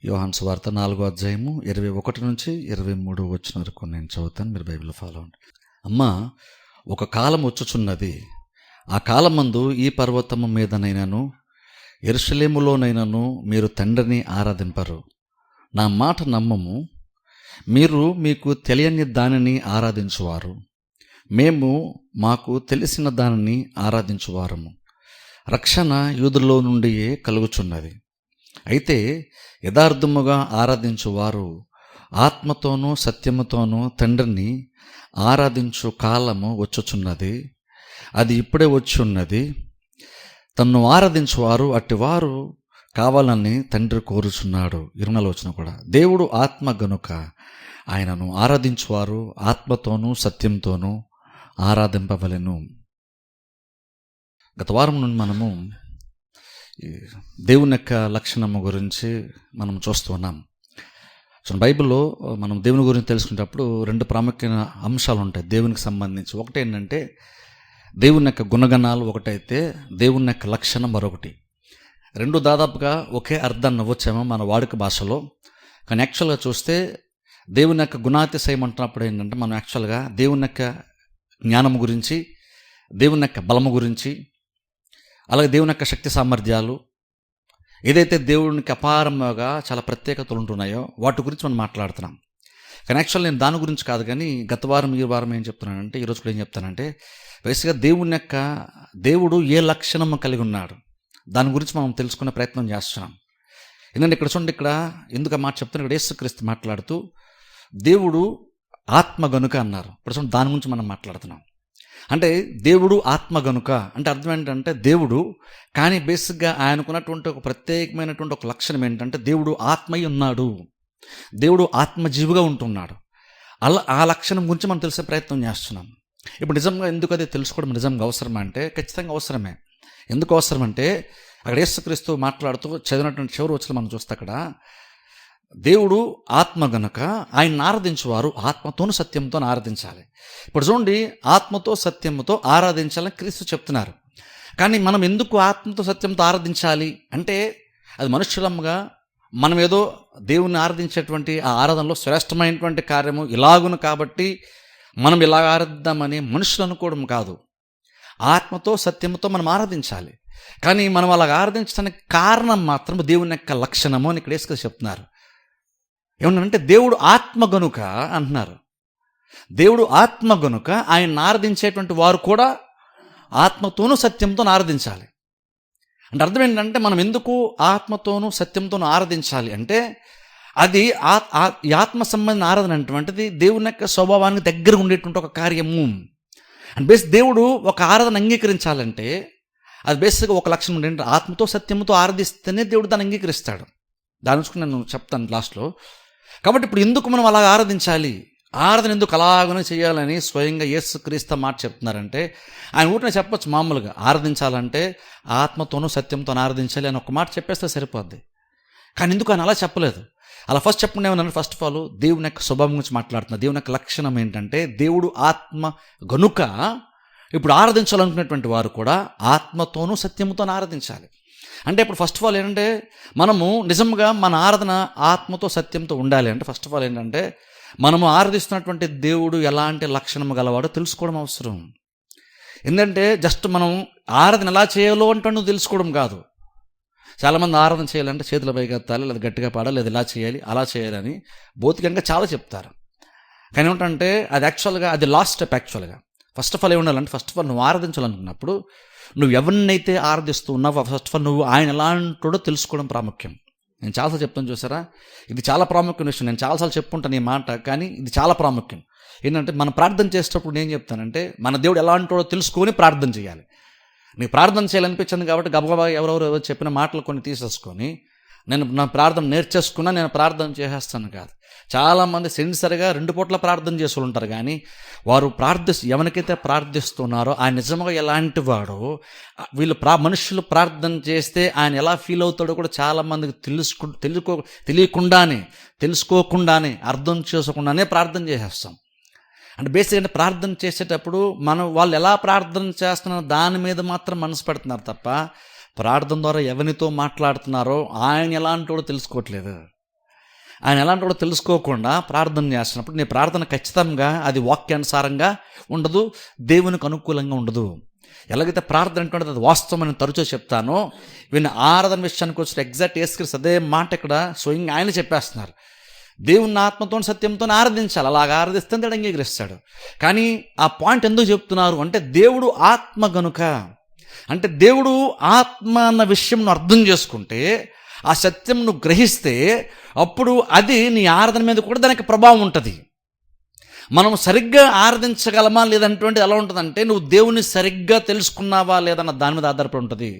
యోహాను సువార్త 4వ అధ్యాయము 21 నుంచి 23 వచ్చిన వరకు నేను చదువుతాను, మీరు బైబిల్ ఫాలో అవ్వండి. అమ్మా, ఒక కాలం వచ్చుచున్నది, ఆ కాలమందు ఈ పర్వతము మీదనైనను యెరూషలేములోనైనను మీరు తండ్రిని ఆరాధింపరు. నా మాట నమ్మము. మీరు మీకు తెలియని దానిని ఆరాధించువారు, మేము మాకు తెలిసిన దానిని ఆరాధించువారము. రక్షణ యూదుల్లో నుండియే కలుగుచున్నది. అయితే యథార్థముగా ఆరాధించువారు ఆత్మతోనూ సత్యముతోనూ తండ్రిని ఆరాధించు కాలము వచ్చుచున్నది, అది ఇప్పుడే వచ్చున్నది. తన్ను ఆరాధించువారు అట్టివారు కావాలని తండ్రి కోరుచున్నాడు. 24 వచనం కూడా, దేవుడు ఆత్మ గనుక ఆయనను ఆరాధించువారు ఆత్మతోనూ సత్యంతోనూ ఆరాధింపవలెను. గత వారం నుండి మనము దేవుని యొక్క లక్షణము గురించి మనం చూస్తూ ఉన్నాం. సో బైబిల్లో మనం దేవుని గురించి తెలుసుకునేటప్పుడు 2 ప్రాముఖ్యమైన అంశాలు ఉంటాయి దేవునికి సంబంధించి. ఒకటి ఏంటంటే దేవుని యొక్క గుణగణాలు, ఒకటైతే దేవుని యొక్క లక్షణం మరొకటి. 2 దాదాపుగా ఒకే అర్థాన్ని ఇవ్వచ్చేమో మన వాడుక భాషలో, కానీ యాక్చువల్గా చూస్తే దేవుని యొక్క గుణాతిశయం అంటున్నప్పుడు ఏంటంటే మనం యాక్చువల్గా దేవుని యొక్క జ్ఞానం గురించి, దేవుని యొక్క బలము గురించి, అలాగే దేవుని యొక్క శక్తి సామర్థ్యాలు, ఏదైతే దేవునికి అపారంగా చాలా ప్రత్యేకతలు ఉంటున్నాయో వాటి గురించి మనం మాట్లాడుతున్నాం. కానీ యాక్చువల్ నేను దాని గురించి కాదు, కానీ గత వారం ఈ వారం ఏం చెప్తున్నానంటే, ఈరోజు కూడా ఏం చెప్తానంటే, బేసిక్గా దేవుడు ఏ లక్షణము కలిగి ఉన్నాడు దాని గురించి మనం తెలుసుకునే ప్రయత్నం చేస్తున్నాం. ఎందుకంటే ఇక్కడ చూడండి, ఇక్కడ ఎందుకు ఆ మాట చెప్తున్నా, ఇక్కడ యేసుక్రీస్తు మాట్లాడుతూ దేవుడు ఆత్మ గనుక అన్నారు. ఇప్పుడు చూడండి, దాని గురించి మనం మాట్లాడుతున్నాం. అంటే దేవుడు ఆత్మ గనుక అంటే అర్థం ఏంటంటే దేవుడు, కానీ బేసిక్గా ఆయనకున్నటువంటి ఒక ప్రత్యేకమైనటువంటి ఒక లక్షణం ఏంటంటే దేవుడు ఆత్మయ్య ఉన్నాడు, దేవుడు ఆత్మజీవిగా ఉంటున్నాడు. అలా ఆ లక్షణం గురించి మనం తెలిసే ప్రయత్నం చేస్తున్నాం. ఇప్పుడు నిజంగా ఎందుకు అది తెలుసుకోవడం నిజంగా అవసరమా అంటే ఖచ్చితంగా అవసరమే. ఎందుకు అవసరం అంటే అక్కడ యేసుక్రీస్తు మాట్లాడుతూ చదివినటువంటి చివరి వచ్చిన మనం చూస్తే అక్కడ దేవుడు ఆత్మ గనుక ఆయన ఆరాధించువారు ఆత్మతోను సత్యంతో ఆరాధించాలి. ఇప్పుడు చూడండి, ఆత్మతో సత్యంతో ఆరాధించాలని క్రీస్తు చెప్తున్నారు. కానీ మనం ఎందుకు ఆత్మతో సత్యంతో ఆరాధించాలి అంటే, అది మనుష్యులంగా మనం ఏదో దేవుణ్ణి ఆరాధించేటువంటి ఆ ఆరాధనలో శ్రేష్టమైనటువంటి కార్యము ఇలాగును కాబట్టి మనం ఇలా ఆరాధిద్దామని మనుషులు అనుకోవడం కాదు. ఆత్మతో సత్యంతో మనం ఆరాధించాలి. కానీ మనం అలా ఆరాధించడానికి కారణం మాత్రం దేవుని యొక్క లక్షణము అని ఇక్కడ యేసుక్రీస్తు చెప్తున్నారు. ఏమన్నారంటే దేవుడు ఆత్మ గనుక అంటున్నారు. దేవుడు ఆత్మ గనుక ఆయన ఆరాధించేటువంటి వారు కూడా ఆత్మతోనూ సత్యంతో ఆరాధించాలి. అంటే అర్థం ఏంటంటే మనం ఎందుకు ఆత్మతోనూ సత్యంతోనూ ఆరాధించాలి అంటే, అది ఈ ఆత్మ సంబంధించిన ఆరాధన అటువంటిది దేవుని యొక్క స్వభావానికి దగ్గర ఉండేటువంటి ఒక కార్యము. అండ్ దేవుడు ఒక ఆరాధన అంగీకరించాలంటే అది బేసిక్గా ఒక లక్షణం ఏంటంటే ఆత్మతో సత్యంతో ఆరాధిస్తేనే దేవుడు దాన్ని అంగీకరిస్తాడు. దాని నుంచి నేను చెప్తాను లాస్ట్లో. కాబట్టి ఇప్పుడు ఎందుకు మనం అలా ఆరాధించాలి, ఆరాధన ఎందుకు అలాగనే చేయాలని స్వయంగా యేసుక్రీస్తు మాట చెప్తున్నారంటే, ఆయన ఊరినే చెప్పొచ్చు మామూలుగా ఆరాధించాలంటే ఆత్మతోనూ సత్యంతో ఆరాధించాలి అని ఒక మాట చెప్పేస్తే సరిపోద్ది. కానీ ఎందుకు ఆయన అలా చెప్పలేదు. అలా ఫస్ట్ చెప్పండి ఏమన్నా, ఫస్ట్ ఆఫ్ ఆల్ దేవుని యొక్క స్వభావం గురించి మాట్లాడుతున్నారు. దేవుని యొక్క లక్షణం ఏంటంటే దేవుడు ఆత్మ గనుక ఇప్పుడు ఆరాధించాలనుకునేటువంటి వారు కూడా ఆత్మతోనూ సత్యముతో ఆరాధించాలి. అంటే ఇప్పుడు ఫస్ట్ ఆఫ్ ఆల్ ఏంటంటే మనము నిజంగా మన ఆరాధన ఆత్మతో సత్యంతో ఉండాలి అంటే ఫస్ట్ ఆఫ్ ఆల్ ఏంటంటే మనము ఆరాధిస్తున్నటువంటి దేవుడు ఎలాంటి లక్షణము గలవాడో తెలుసుకోవడం అవసరం. ఎందుకంటే జస్ట్ మనం ఆరాధన ఎలా చేయాలో అంటే నువ్వు తెలుసుకోవడం కాదు. చాలామంది ఆరాధన చేయాలంటే చేతుల పైకి ఎత్తాలి, లేదా గట్టిగా పాడాలి, లేదా ఇలా చేయాలి అలా చేయాలని భౌతికంగా చాలా చెప్తారు. కానీ ఏమిటంటే అది యాక్చువల్గా అది లాస్ట్ స్టెప్. యాక్చువల్గా ఫస్ట్ ఆఫ్ ఆల్ ఏముండాలంటే ఫస్ట్ ఆఫ్ ఆల్ నువ్వు ఆరాధించాలనుకున్నప్పుడు నువ్వు ఎవరినైతే ఆరాధిస్తూ ఉన్నావో ఫస్ట్ ఆఫ్ ఆల్ నువ్వు ఆయన ఎలాంటో తెలుసుకోవడం ప్రాముఖ్యం. నేను చాలాసార్లు చెప్తాను చూసారా, ఇది చాలా ప్రాముఖ్యమైన విషయం. నేను చాలాసార్లు చెప్పుకుంటాను ఈ మాట, కానీ ఇది చాలా ప్రాముఖ్యం. ఏంటంటే మనం ప్రార్థన చేసేటప్పుడు నేను చెప్తానంటే మన దేవుడు ఎలాంటో తెలుసుకొని ప్రార్థన చేయాలి. నీకు ప్రార్థన చేయాలనిపించింది కాబట్టి గబగబా ఎవరెవరు చెప్పిన మాటలు కొన్ని తీసేసుకొని నా ప్రార్థన నేర్చేసుకున్నా నేను ప్రార్థన చేసేస్తాను కాదు. చాలామంది సిన్సియర్గా 2 పూట్ల ప్రార్థన చేస్తూ ఉంటారు, కానీ వారు ఎవరికైతే ప్రార్థిస్తున్నారో ఆయన నిజంగా ఎలాంటి వాడో వీళ్ళు మనుషులు ప్రార్థన చేస్తే ఆయన ఎలా ఫీల్ అవుతాడో కూడా చాలామందికి తెలుసుకోకుండానే అర్థం చేసుకోకుండానే ప్రార్థన చేసేస్తాం. అంటే బేసిక్గా ప్రార్థన చేసేటప్పుడు వాళ్ళు ఎలా ప్రార్థన చేస్తున్నారో దాని మీద మాత్రం మనసు పెడుతున్నారు తప్ప ప్రార్థన ద్వారా ఎవరితో మాట్లాడుతున్నారో ఆయన ఎలాంటి వాడో తెలుసుకోవట్లేదు. ఆయన ఎలాంటి కూడా తెలుసుకోకుండా ప్రార్థన చేస్తున్నప్పుడు నీ ప్రార్థన ఖచ్చితంగా అది వాక్యానుసారంగా ఉండదు, దేవునికి అనుకూలంగా ఉండదు. ఎలాగైతే ప్రార్థన అంటే అది వాస్తవం అని తరచూ చెప్తానో, వీళ్ళని ఆరాధన విషయానికి వచ్చిన ఎగ్జాక్ట్ యేసుక్రీస్తు అదే మాట ఇక్కడ స్వయంగా ఆయన చెప్పేస్తున్నారు. దేవుని ఆత్మతో సత్యంతో ఆరాధించాలి, అలాగ ఆరాధిస్తే దేవుడు అంగీకరిస్తాడు. కానీ ఆ పాయింట్ ఎందుకు చెప్తున్నారు అంటే, దేవుడు ఆత్మ గనుక, అంటే దేవుడు ఆత్మ అన్న విషయం అర్థం చేసుకుంటే, ఆ సత్యం నువ్వు గ్రహిస్తే అప్పుడు అది నీ ఆరాధన మీద కూడా దానికి ప్రభావం ఉంటుంది. మనం సరిగ్గా ఆరాధించగలమా లేదంటే ఎలా ఉంటుందంటే, నువ్వు దేవుని సరిగ్గా తెలుసుకున్నావా లేదన్న దాని మీద ఆధారపడి ఉంటుంది.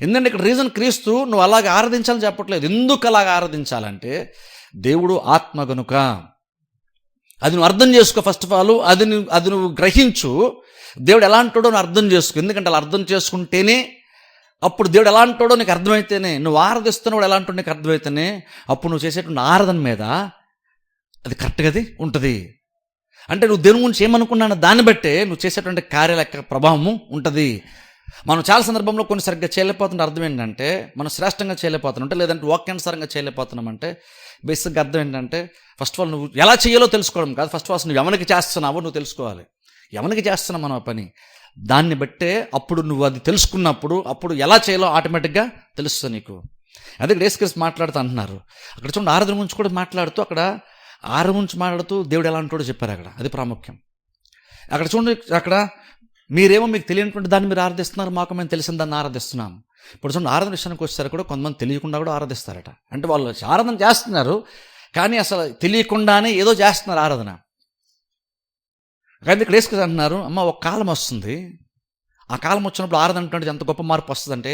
ఎందుకంటే ఇక్కడ రీజన్ క్రీస్తు నువ్వు అలాగ ఆరాధించాలని చెప్పట్లేదు. ఎందుకు అలాగ ఆరాధించాలంటే, దేవుడు ఆత్మ గనుక అది నువ్వు అర్థం చేసుకో. ఫస్ట్ ఆఫ్ ఆల్ అది నువ్వు గ్రహించు. దేవుడు ఎలాంటోడో నువ్వు అర్థం చేసుకో. ఎందుకంటే అలా అర్థం చేసుకుంటేనే అప్పుడు దేవుడు ఎలాంటోడో నీకు అర్థమైతేనే, నువ్వు ఆరాధిస్తున్నవాడు ఎలాంటో నీకు అర్థమైతేనే అప్పుడు నువ్వు చేసేటువంటి ఆరాధన మీద అది కరెక్ట్గా అది ఉంటుంది. అంటే నువ్వు దేవుని గురించి ఏమనుకున్నానో దాన్ని బట్టే నువ్వు చేసేటువంటి కార్యాల యొక్క ప్రభావము ఉంటుంది. మనం చాలా సందర్భంలో కొన్ని సరిగ్గా చేయలేకపోతున్న అర్థం ఏంటంటే, మనం శ్రేష్టంగా చేయలేకపోతున్నాం లేదంటే వాక్యానుసారంగా చేయలేకపోతున్నామంటే బేసిక్గా అర్థం ఏంటంటే, ఫస్ట్ ఆఫ్ ఆల్ నువ్వు ఎలా చేయాలో తెలుసుకోవడం కాదు, ఫస్ట్ ఆఫ్ ఆల్ నువ్వు ఎవరికి చేస్తున్నావో నువ్వు తెలుసుకోవాలి. ఎవరికి చేస్తున్నావు మనం ఆ పని, దాన్ని బట్టే అప్పుడు నువ్వు అది తెలుసుకున్నప్పుడు అప్పుడు ఎలా చేయాలో ఆటోమేటిక్గా తెలుస్తుంది నీకు. అదే యేసుక్రీస్తు మాట్లాడుతూ అంటున్నారు. అక్కడ చూడండి, ఆరాధన గురించి కూడా మాట్లాడుతూ అక్కడ ఆరాధన గురించి మాట్లాడుతూ దేవుడు ఎలా అంటాడో చెప్పారు. అక్కడ అది ప్రాముఖ్యం. అక్కడ చూడండి, అక్కడ మీరేమో మీకు తెలియనటువంటి దాన్ని మీరు ఆరాధిస్తున్నారు, మాకు మేము తెలిసిన దాన్ని ఆరాధిస్తున్నాం. ఇప్పుడు చూడండి, ఆరాధన విషయానికి వచ్చేసరికి కూడా కొంతమంది తెలియకుండా కూడా ఆరాధిస్తారట. అంటే వాళ్ళు ఆరాధన చేస్తున్నారు కానీ అసలు తెలియకుండానే ఏదో చేస్తున్నారు ఆరాధన. కానీ ఇక్కడ యేసుక్రీస్తు అంటున్నారు, అమ్మ ఒక కాలం వస్తుంది, ఆ కాలం వచ్చినప్పుడు ఆరాధన అంటే ఎంత గొప్ప మార్పు వస్తుందంటే,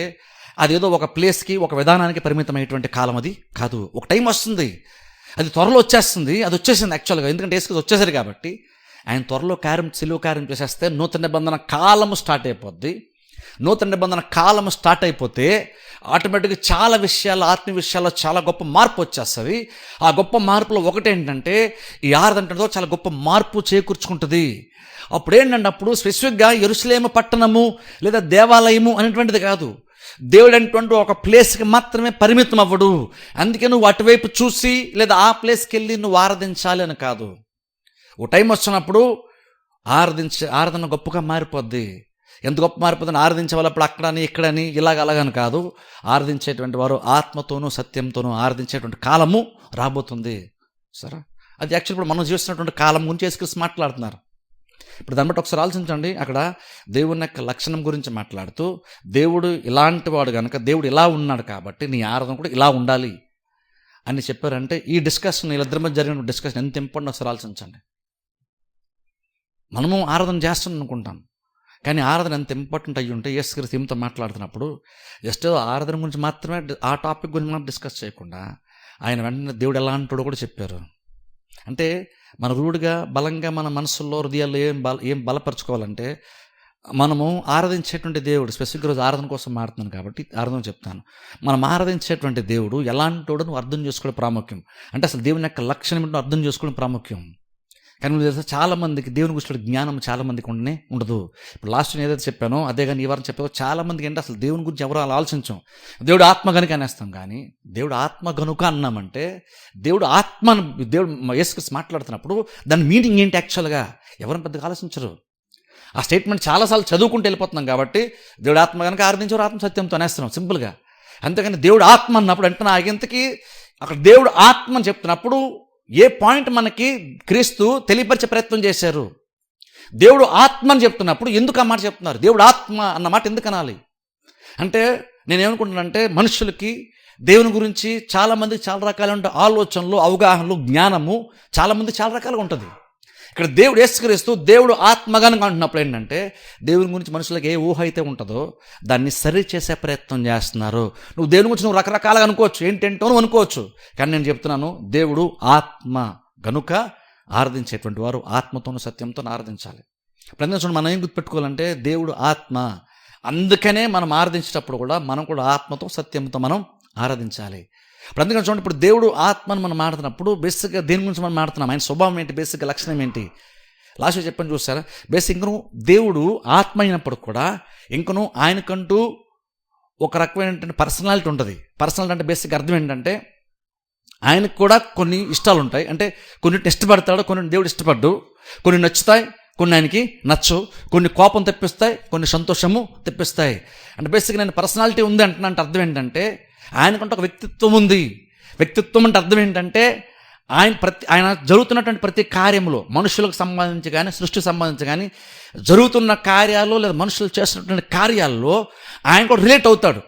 అదేదో ఒక ప్లేస్కి ఒక విధానానికి పరిమితమైనటువంటి కాలం అది కాదు. ఒక టైం వస్తుంది, అది త్వరలో వచ్చేస్తుంది. అది వచ్చేసింది యాక్చువల్గా, ఎందుకంటే యేసుక్రీస్తు వచ్చేసరి కాబట్టి ఆయన త్వరలో సిలువ కార్యం చేసేస్తే నూతన నిబంధన కాలము స్టార్ట్ అయిపోద్ది. నూతన నిబంధన కాలము స్టార్ట్ అయిపోతే ఆటోమేటిక్గా చాలా విషయాలు, ఆత్మీయ విషయాల్లో చాలా గొప్ప మార్పు వచ్చేస్తుంది. ఆ గొప్ప మార్పులో ఒకటేంటంటే, ఈ ఆరాధనతో చాలా గొప్ప మార్పు చేకూర్చుకుంటుంది. అప్పుడు ఏంటంటే, అప్పుడు స్పెసిఫిక్గా యెరూషలేము పట్టణము లేదా దేవాలయము అనేటువంటిది కాదు, దేవుడు అనేటువంటి ఒక ప్లేస్కి మాత్రమే పరిమితం అవ్వడు. అందుకే నువ్వు అటువైపు చూసి లేదా ఆ ప్లేస్కి వెళ్ళి నువ్వు ఆరాధించాలి అని కాదు. ఓ టైం వచ్చినప్పుడు ఆరాధన గొప్పగా మారిపోద్ది. ఎంత గొప్ప మారిపోతుంది, ఆరాధించే వాళ్ళు అప్పుడు అక్కడని ఇక్కడని ఇలాగ అలాగని కాదు, ఆరాధించేటువంటి వారు ఆత్మతోనూ సత్యంతోనూ ఆరాధించేటువంటి కాలము రాబోతుంది. సరే, అది యాక్చువల్ ఇప్పుడు మనం చూస్తున్నటువంటి కాలం గురించి యేసుక్రీస్తు మాట్లాడుతున్నారు. ఇప్పుడు దాన్ని బట్టి ఒకసారి ఆలోచించండి. అక్కడ దేవుని యొక్క లక్షణం గురించి మాట్లాడుతూ, దేవుడు ఇలాంటి వాడు కనుక, దేవుడు ఇలా ఉన్నాడు కాబట్టి నీ ఆరాధన కూడా ఇలా ఉండాలి అని చెప్పారంటే, ఈ డిస్కషన్ వీళ్ళిద్దరి మధ్య జరిగిన డిస్కషన్ ఎంత ఇంపార్టెంట్ ఒకసారి ఆలోచించండి. మనము ఆరాధన చేస్తున్నాం అనుకుంటాం, కానీ ఆరాధన ఎంత ఇంపార్టెంట్ అయ్యి ఉంటే యేసుక్రీస్తు ఈమెతో మాట్లాడుతున్నప్పుడు జస్ట్ ఆరాధన గురించి మాత్రమే, ఆ టాపిక్ గురించి మనం డిస్కస్ చేయకుండా ఆయన వెంటనే దేవుడు ఎలా అంటాడో కూడా చెప్పారు. అంటే మన రూఢిగా బలంగా మన మనసుల్లో హృదయాల్లో ఏం బలపరచుకోవాలంటే, మనము ఆరాధించేటువంటి దేవుడు, స్పెసిఫిక్ రోజు ఆరాధన కోసం మారుతున్నాను కాబట్టి ఆరాధన చెప్తాను, మనం ఆరాధించేటువంటి దేవుడు ఎలాంటి నువ్వు అర్థం చేసుకోవడం ప్రాముఖ్యం. అంటే అసలు దేవుని యొక్క లక్షణం ఏంటో అర్థం చేసుకోవడం ప్రాముఖ్యం. కానీ నువ్వు తెలుసా, చాలామందికి దేవుని గురించి జ్ఞానం చాలామందికి ఉండదు. ఇప్పుడు లాస్ట్ నేను ఏదైతే చెప్పానో అదే, కానీ ఈ వారం చెప్పావు, చాలామందికి ఏంటి అసలు దేవుని గురించి ఎవరు అలా ఆలోచించాం. దేవుడు ఆత్మ గనుక అనేస్తాం, కానీ దేవుడు ఆత్మ గనుక అన్నామంటే దేవుడు ఆత్మ, దేవుడు యేసుక్రీస్తు మాట్లాడుతున్నప్పుడు దాని మీనింగ్ ఏంటి యాక్చువల్గా ఎవరిని పెద్దగా ఆలోచించరు. ఆ స్టేట్మెంట్ చాలాసార్లు చదువుకుంటూ వెళ్ళిపోతున్నాం కాబట్టి దేవుడు ఆత్మ కనుక ఆరాధించరు, ఆత్మ సత్యంతో అనేస్తున్నాం సింపుల్గా. అంతేకాని దేవుడు ఆత్మ అన్నప్పుడు అంటే ఆగింతకి అక్కడ దేవుడు ఆత్మ అని చెప్తున్నప్పుడు ఏ పాయింట్ మనకి క్రీస్తు తెలియపరిచే ప్రయత్నం చేశారు. దేవుడు ఆత్మ అని చెప్తున్నప్పుడు ఎందుకు ఆ మాట చెప్తున్నారు, దేవుడు ఆత్మ అన్న మాట ఎందుకు అనాలి అంటే, నేనేమనుకుంటున్నానంటే, మనుషులకి దేవుని గురించి చాలామంది చాలా రకాల ఆలోచనలు, అవగాహనలు, జ్ఞానము చాలామంది చాలా రకాలుగా ఉంటుంది. ఇక్కడ దేవుడు యేసుక్రీస్తు దేవుడు ఆత్మగా అంటున్నప్పుడు ఏంటంటే, దేవుని గురించి మనుషులకు ఏ ఊహ అయితే ఉంటుందో దాన్ని సరి చేసే ప్రయత్నం చేస్తున్నారు. నువ్వు దేవుని గురించి నువ్వు రకరకాలుగా అనుకోవచ్చు, ఏంటేంటో నువ్వు అనుకోవచ్చు, కానీ నేను చెప్తున్నాను దేవుడు ఆత్మ గనుక ఆరాధించేటువంటి వారు ఆత్మతోనూ సత్యంతో ఆరాధించాలి. ప్రతి మనం ఏం గుర్తుపెట్టుకోవాలంటే, దేవుడు ఆత్మ, అందుకనే మనం ఆరాధించేటప్పుడు కూడా మనం కూడా ఆత్మతో సత్యంతో మనం ఆరాధించాలి. ఇప్పుడు అందుకని చూడండి, ఇప్పుడు దేవుడు ఆత్మను మనం మాట్లాడుతున్నప్పుడు బేసిక్గా దేని గురించి మనం మాట్లాడుతున్నాం, ఆయన స్వభావం ఏంటి, బేసిక్గా లక్షణం ఏంటి, లాస్ట్ చెప్పని చూస్తారా. బేసిక్ ఇంకను దేవుడు ఆత్మ అయినప్పుడు కూడా ఇంకను ఆయనకంటూ ఒక రకమైనటువంటి పర్సనాలిటీ ఉంటుంది. పర్సనాలిటీ అంటే బేసిక్ అర్థం ఏంటంటే, ఆయనకు కూడా కొన్ని ఇష్టాలు ఉంటాయి. అంటే కొన్నిటిని ఇష్టపడతాడు, కొన్ని దేవుడు ఇష్టపడ్డు. కొన్ని నచ్చుతాయి, కొన్ని ఆయనకి నచ్చవు. కొన్ని కోపం తెప్పిస్తాయి, కొన్ని సంతోషము తెప్పిస్తాయి. అంటే బేసిక్గా నేను పర్సనాలిటీ ఉంది అంటున్నా. అంటే అర్థం ఏంటంటే ఆయనకంటే ఒక వ్యక్తిత్వం ఉంది. వ్యక్తిత్వం అంటే అర్థం ఏంటంటే ఆయన జరుగుతున్నటువంటి ప్రతి కార్యంలో మనుషులకు సంబంధించి కానీ సృష్టికి సంబంధించి కానీ జరుగుతున్న కార్యాలు లేదా మనుషులు చేస్తున్నటువంటి కార్యాల్లో ఆయన కూడా రిలేట్ అవుతాడు.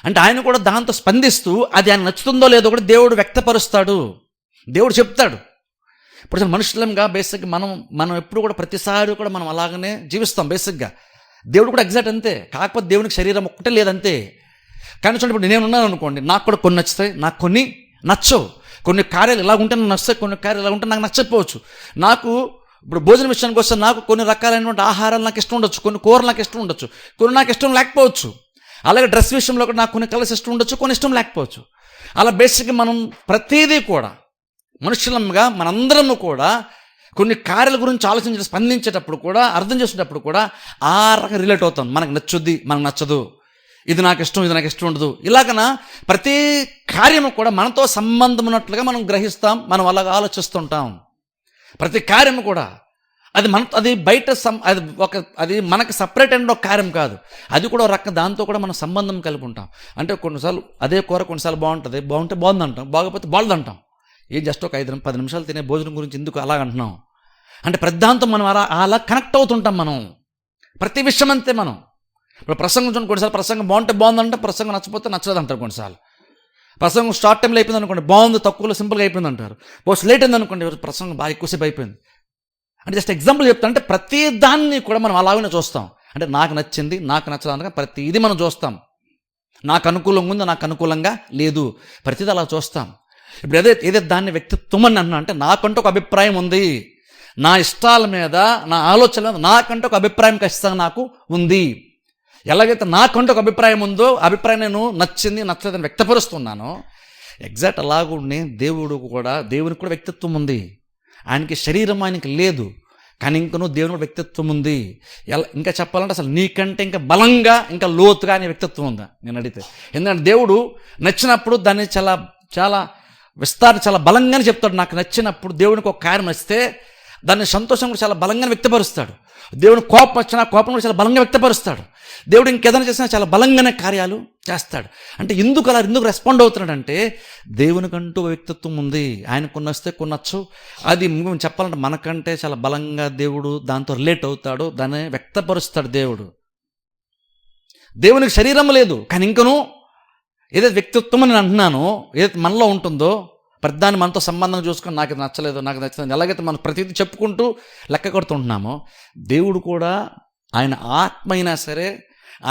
అంటే ఆయన కూడా దాంతో స్పందిస్తూ అది ఆయన నచ్చుతుందో లేదో కూడా దేవుడు వ్యక్తపరుస్తాడు, దేవుడు చెప్తాడు. ఇప్పుడు అసలు మనుషులంగా బేసిక్గా మనం ఎప్పుడు కూడా ప్రతిసారి కూడా మనం అలాగనే జీవిస్తాం. బేసిక్గా దేవుడు కూడా ఎగ్జాక్ట్ అంతే. కాకపోతే దేవునికి శరీరం ఒక్కటే లేదంతే. కానీ చూడండి, ఇప్పుడు నేను ఉన్నాను అనుకోండి, నాకు కూడా కొన్ని నచ్చుతాయి, నాకు కొన్ని నచ్చవు. కొన్ని కార్యాలు ఇలా ఉంటే నాకు నచ్చుతాయి, కొన్ని కార్యాలు ఇలా ఉంటే నాకు నచ్చకపోవచ్చు. నాకు ఇప్పుడు భోజనం విషయానికి వస్తే నాకు కొన్ని రకాలైనటువంటి ఆహారాలు నాకు ఇష్టం ఉండొచ్చు, కొన్ని కూరలు నాకు ఇష్టం ఉండొచ్చు, కొన్ని నాకు ఇష్టం లేకపోవచ్చు. అలాగే డ్రెస్ విషయంలో కూడా నాకు కొన్ని కలర్స్ ఇష్టం ఉండొచ్చు, కొన్ని ఇష్టం లేకపోవచ్చు. అలా బేసిక్గా మనం ప్రతిదీ కూడా మనుషులంగా మనందరము కూడా కొన్ని కార్యాల గురించి ఆలోచించి స్పందించేటప్పుడు కూడా అర్థం చేసేటప్పుడు కూడా ఆ రకంగా రిలేట్ అవుతాం. మనకు నచ్చుద్ది, మనకు నచ్చదు, ఇది నాకు ఇష్టం, ఇది నాకు ఇష్టం ఉండదు. ఇలాగన ప్రతి కార్యము కూడా మనతో సంబంధం ఉన్నట్లుగా మనం గ్రహిస్తాం, మనం అలాగ ఆలోచిస్తుంటాం. ప్రతి కార్యము కూడా అది బయట అది మనకు సపరేట్ అయిన ఒక కార్యం కాదు. అది కూడా ఒక రకం దాంతో కూడా మనం సంబంధం కలిపి ఉంటాం. అంటే కొన్నిసార్లు అదే కూర కొన్నిసార్లు బాగుంటుంది, బాగుంటే బాగుంది అంటాం, బాగోకపోతే బాగుంది అంటాం. ఏం జస్ట్ ఒక 5-10 నిమిషాలు తినే భోజనం గురించి ఎందుకు అలాగ అంటున్నాం? అంటే ప్రతిదాంతో మనం అలా కనెక్ట్ అవుతుంటాం. మనం ప్రతి విషయం అంతే. మనం ఇప్పుడు ప్రసంగం చూడండి, కొన్నిసార్లు ప్రసంగం బాగుంటే బాగుందంటే, ప్రసంగం నచ్చపోతే నచ్చలేదు అంటారు. కొన్నిసార్లు ప్రసంగం స్టార్ట్ టైంలో అయిపోయింది అనుకోండి, బాగుంది, తక్కువలో సింపుల్గా అయిపోయింది అంటారు. పోస్ట్ లేట్ అయింది అనుకోండి, ప్రసంగం బాగా ఎక్కువసేపు అయిపోయింది. అంటే జస్ట్ ఎగ్జాంపుల్ చెప్తాను. అంటే ప్రతి దాన్ని కూడా మనం అలాగనే చూస్తాం. అంటే నాకు నచ్చింది, నాకు నచ్చదు అనగా ప్రతిదీ మనం చూస్తాం. నాకు అనుకూలంగా ఉంది, నాకు అనుకూలంగా లేదు, ప్రతిదీ అలా చూస్తాం. ఇప్పుడు ఏదైతే దాన్ని వ్యక్తిత్వం అని అన్నా అంటే నాకంటూ ఒక అభిప్రాయం ఉంది, నా ఇష్టాల మీద, నా ఆలోచన మీద నాకంటూ ఒక అభిప్రాయం ఖచ్చితంగా నాకు ఉంది. ఎలాగైతే నాకంటూ ఒక అభిప్రాయం ఉందో, అభిప్రాయం నేను నచ్చింది నచ్చలేదని వ్యక్తపరుస్తున్నానో, ఎగ్జాక్ట్ అలాగుండి దేవునికి కూడా వ్యక్తిత్వం ఉంది. ఆయనకి శరీరం ఆయనకి లేదు, కానీ ఇంకనూ దేవుని కూడా వ్యక్తిత్వం ఉంది. ఇంకా చెప్పాలంటే అసలు నీకంటే ఇంకా బలంగా, ఇంకా లోతుగా అనే వ్యక్తిత్వం ఉందా నేను అడిగితే. ఎందుకంటే దేవుడు నచ్చినప్పుడు దాన్ని చాలా చాలా చాలా బలంగానే చెప్తాడు. నాకు నచ్చినప్పుడు దేవునికి ఒక కార్యం నచ్చితే దాన్ని సంతోషం కూడా చాలా బలంగా వ్యక్తపరుస్తాడు. దేవుని కోపం వచ్చినా కోపం కూడా చాలా బలంగా వ్యక్తపరుస్తాడు. దేవుడు ఇంకేదైనా చేసినా చాలా బలంగానే కార్యాలు చేస్తాడు. అంటే ఎందుకు రెస్పాండ్ అవుతున్నాడంటే దేవునికంటూ వ్యక్తిత్వం ఉంది. ఆయన కొన్ని వస్తే కొన్ని వచ్చు. అది చెప్పాలంటే మనకంటే చాలా బలంగా దేవుడు దాంతో రిలేట్ అవుతాడు, దాన్ని వ్యక్తపరుస్తాడు. దేవునికి శరీరం లేదు, కానీ ఇంకనూ ఏదైతే వ్యక్తిత్వం అని అంటున్నానో, ఏదైతే మనలో ఉంటుందో ప్రతిదాన్ని మనతో సంబంధం చూసుకొని నాకు ఇది నచ్చలేదు, నాకు నచ్చలేదు, ఎలాగైతే మనం ప్రతిదీ చెప్పుకుంటూ లెక్క కొడుతుంటున్నామో, దేవుడు కూడా ఆయన ఆత్మ అయినా సరే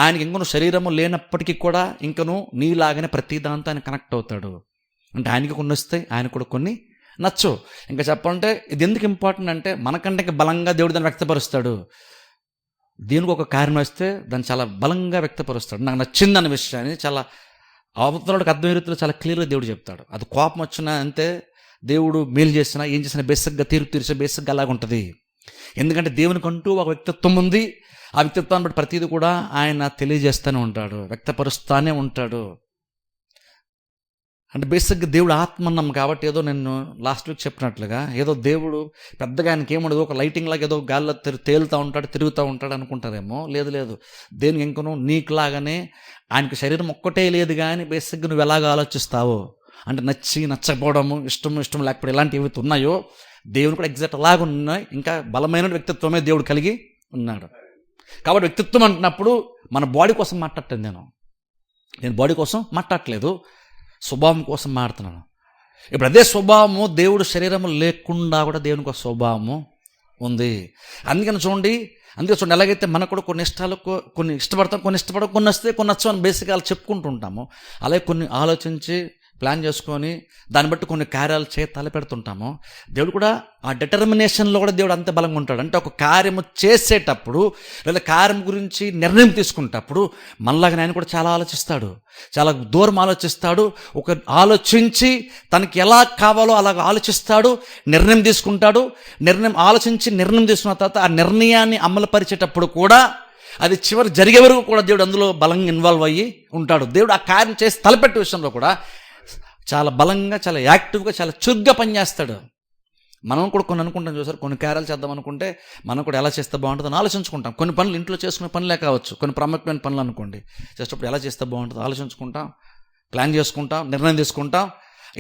ఆయనకి ఇంకనూ శరీరము లేనప్పటికీ కూడా ఇంకనూ నీలాగానే ప్రతి దాంతో ఆయన కనెక్ట్ అవుతాడు. అంటే ఆయనకి కొన్ని వస్తాయి, ఆయన కూడా కొన్ని నచ్చు. ఇంకా చెప్పాలంటే ఇది ఎందుకు ఇంపార్టెంట్ అంటే మనకంటే ఇంకా బలంగా దేవుడు దాన్ని వ్యక్తపరుస్తాడు. దీనికి ఒక కారణం వస్తే దాన్ని చాలా బలంగా వ్యక్తపరుస్తాడు. నాకు నచ్చిందన్న విషయాన్ని చాలా అవతలకి అర్థమయ్యే రీతిలో చాలా క్లియర్గా దేవుడు చెప్తాడు. అది కోపం వచ్చినా అంతే, దేవుడు మేలు చేసినా ఏం చేసినా బేసిక్గా తీర్చే బేసిక్గా అలాగ ఉంటుంది. ఎందుకంటే దేవునికంటూ ఒక వ్యక్తిత్వం ఉంది. ఆ వ్యక్తిత్వాన్ని బట్టి ప్రతిదీ కూడా ఆయన తెలియజేస్తూనే ఉంటాడు, వ్యక్తపరుస్తూనే ఉంటాడు. అంటే బేసిక్గా దేవుడు ఆత్మ అన్నాం కాబట్టి ఏదో నేను లాస్ట్ వీక్ చెప్పినట్లుగా ఏదో దేవుడు పెద్దగా ఆయనకి ఏముండదు, ఒక లైటింగ్ లాగా ఏదో గాల్లో తేలుతూ ఉంటాడు, తిరుగుతూ ఉంటాడు అనుకుంటారేమో. లేదు, దేనికి ఇంకనూ నీకులాగానే ఆయనకి శరీరం ఒక్కటే లేదు. కానీ బేసిక్గా నువ్వు ఎలాగ ఆలోచిస్తావో, అంటే నచ్చకపోవడము, ఇష్టం లేకపోతే ఇలాంటివి ఏవైతే ఉన్నాయో దేవుని కూడా ఎగ్జాక్ట్ అలాగ ఉన్నాయి. ఇంకా బలమైన వ్యక్తిత్వమే దేవుడు కలిగి ఉన్నాడు. కాబట్టి వ్యక్తిత్వం అంటున్నప్పుడు మన బాడీ కోసం మాట్లాడటం నేను బాడీ కోసం మాట్లాడట్లేదు, స్వభావం కోసం మాడుతున్నాను. ఇప్పుడు అదే స్వభావము దేవుడు శరీరము లేకుండా కూడా దేవునికి ఒక స్వభావము ఉంది. అందుకని చూడండి ఎలాగైతే మనకు కూడా కొన్ని ఇష్టాలు, కొన్ని ఇష్టపడతాం, కొన్ని ఇష్టపడవు, కొన్ని వస్తే కొన్ని నచ్చవు అని బేసిక్గా చెప్పుకుంటూ ఉంటాము. అలాగే కొన్ని ఆలోచించి ప్లాన్ చేసుకొని దాన్ని బట్టి కొన్ని కార్యాలు తలపెడుతుంటాము. దేవుడు కూడా ఆ డిటర్మినేషన్లో కూడా దేవుడు అంతే బలంగా ఉంటాడు. అంటే ఒక కార్యము చేసేటప్పుడు లేదా కార్యం గురించి నిర్ణయం తీసుకునేటప్పుడు మనలాగా ఆయన కూడా చాలా ఆలోచిస్తాడు, చాలా దూరం ఆలోచిస్తాడు. ఒక ఆలోచించి తనకి ఎలా కావాలో అలాగ ఆలోచిస్తాడు, నిర్ణయం తీసుకుంటాడు. నిర్ణయం తీసుకున్న తర్వాత ఆ నిర్ణయాన్ని అమలుపరిచేటప్పుడు కూడా అది చివరి జరిగే వరకు కూడా దేవుడు అందులో బలంగా ఇన్వాల్వ్ అయ్యి ఉంటాడు. దేవుడు ఆ కార్యం చేసి తలపెట్టే విషయంలో కూడా చాలా బలంగా, చాలా యాక్టివ్గా, చాలా చురుగ్గా పనిచేస్తాడు. మనం కూడా కొన్ని అనుకుంటాం చూసారు, కొన్ని కార్యాలు చేద్దాం అనుకుంటే మనం కూడా ఎలా చేస్తే బాగుంటుందని ఆలోచించుకుంటాం. కొన్ని పనులు ఇంట్లో చేసుకునే పనులే కావచ్చు, కొన్ని ప్రాముఖ్యమైన పనులు అనుకోండి, చేసేటప్పుడు ఎలా చేస్తే బాగుంటుందో ఆలోచించుకుంటాం, ప్లాన్ చేసుకుంటాం, నిర్ణయం తీసుకుంటాం.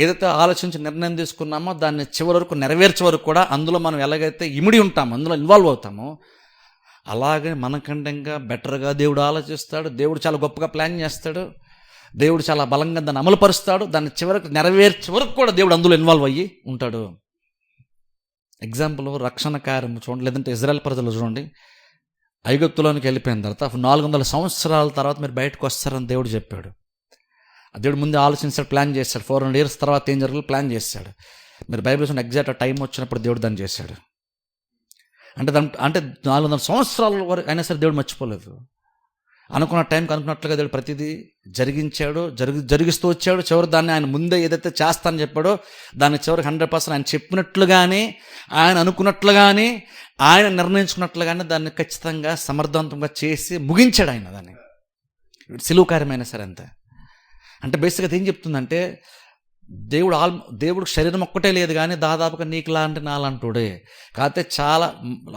ఏదైతే ఆలోచించి నిర్ణయం తీసుకున్నామో దాన్ని చివరి వరకు నెరవేర్చే వరకు కూడా అందులో మనం ఎలాగైతే ఇమిడి ఉంటామో, అందులో ఇన్వాల్వ్ అవుతామో, అలాగే మనకంటే ఇంకా బెటర్గా దేవుడు ఆలోచిస్తాడు. దేవుడు చాలా గొప్పగా ప్లాన్ చేస్తాడు. దేవుడు చాలా బలంగా దాన్ని అమలుపరుస్తాడు. దాన్ని చివరికి నెరవేర్చే వరకు కూడా దేవుడు అందులో ఇన్వాల్వ్ అయ్యి ఉంటాడు. ఎగ్జాంపుల్, రక్షణ కార్యం చూడండి, లేదంటే ఇజ్రాయెల్ ప్రజలు చూడండి, ఐగుప్తులోనికి వెళ్ళిపోయిన తర్వాత 400 సంవత్సరాల తర్వాత మీరు బయటకు వస్తారని దేవుడు చెప్పాడు. దేవుడు ముందే ఆలోచించాడు, ప్లాన్ చేశాడు. 400 years తర్వాత ఏం జరగాలో ప్లాన్ చేశాడు. మీరు బైబిల్ చూసిన ఎగ్జాక్ట్ టైం వచ్చినప్పుడు దేవుడు దాన్ని చేశాడు. అంటే 400 సంవత్సరాల వరకు అయినా సరే దేవుడు మర్చిపోలేదు. అనుకున్న టైంకి అనుకున్నట్లుగా దేవుడు ప్రతిదీ జరిగించాడు, జరిగిస్తూ వచ్చాడు. చివరి దాన్ని ఆయన ముందే ఏదైతే చేస్తానని చెప్పాడో దాన్ని చివరికి 100% ఆయన చెప్పినట్లుగానే, ఆయన అనుకున్నట్లుగానే, ఆయన నిర్ణయించుకున్నట్లుగానే దాన్ని ఖచ్చితంగా సమర్థవంతంగా చేసి ముగించాడు ఆయన దాన్ని. సిలువ కార్యమైనా సరే అంతే. అంటే బేసిక్గా ఏం చెప్తుందంటే, దేవుడికి శరీరం ఒక్కటే లేదు కానీ దాదాపుగా నీకు లాంటి నాలంటుడే, కాకపోతే చాలా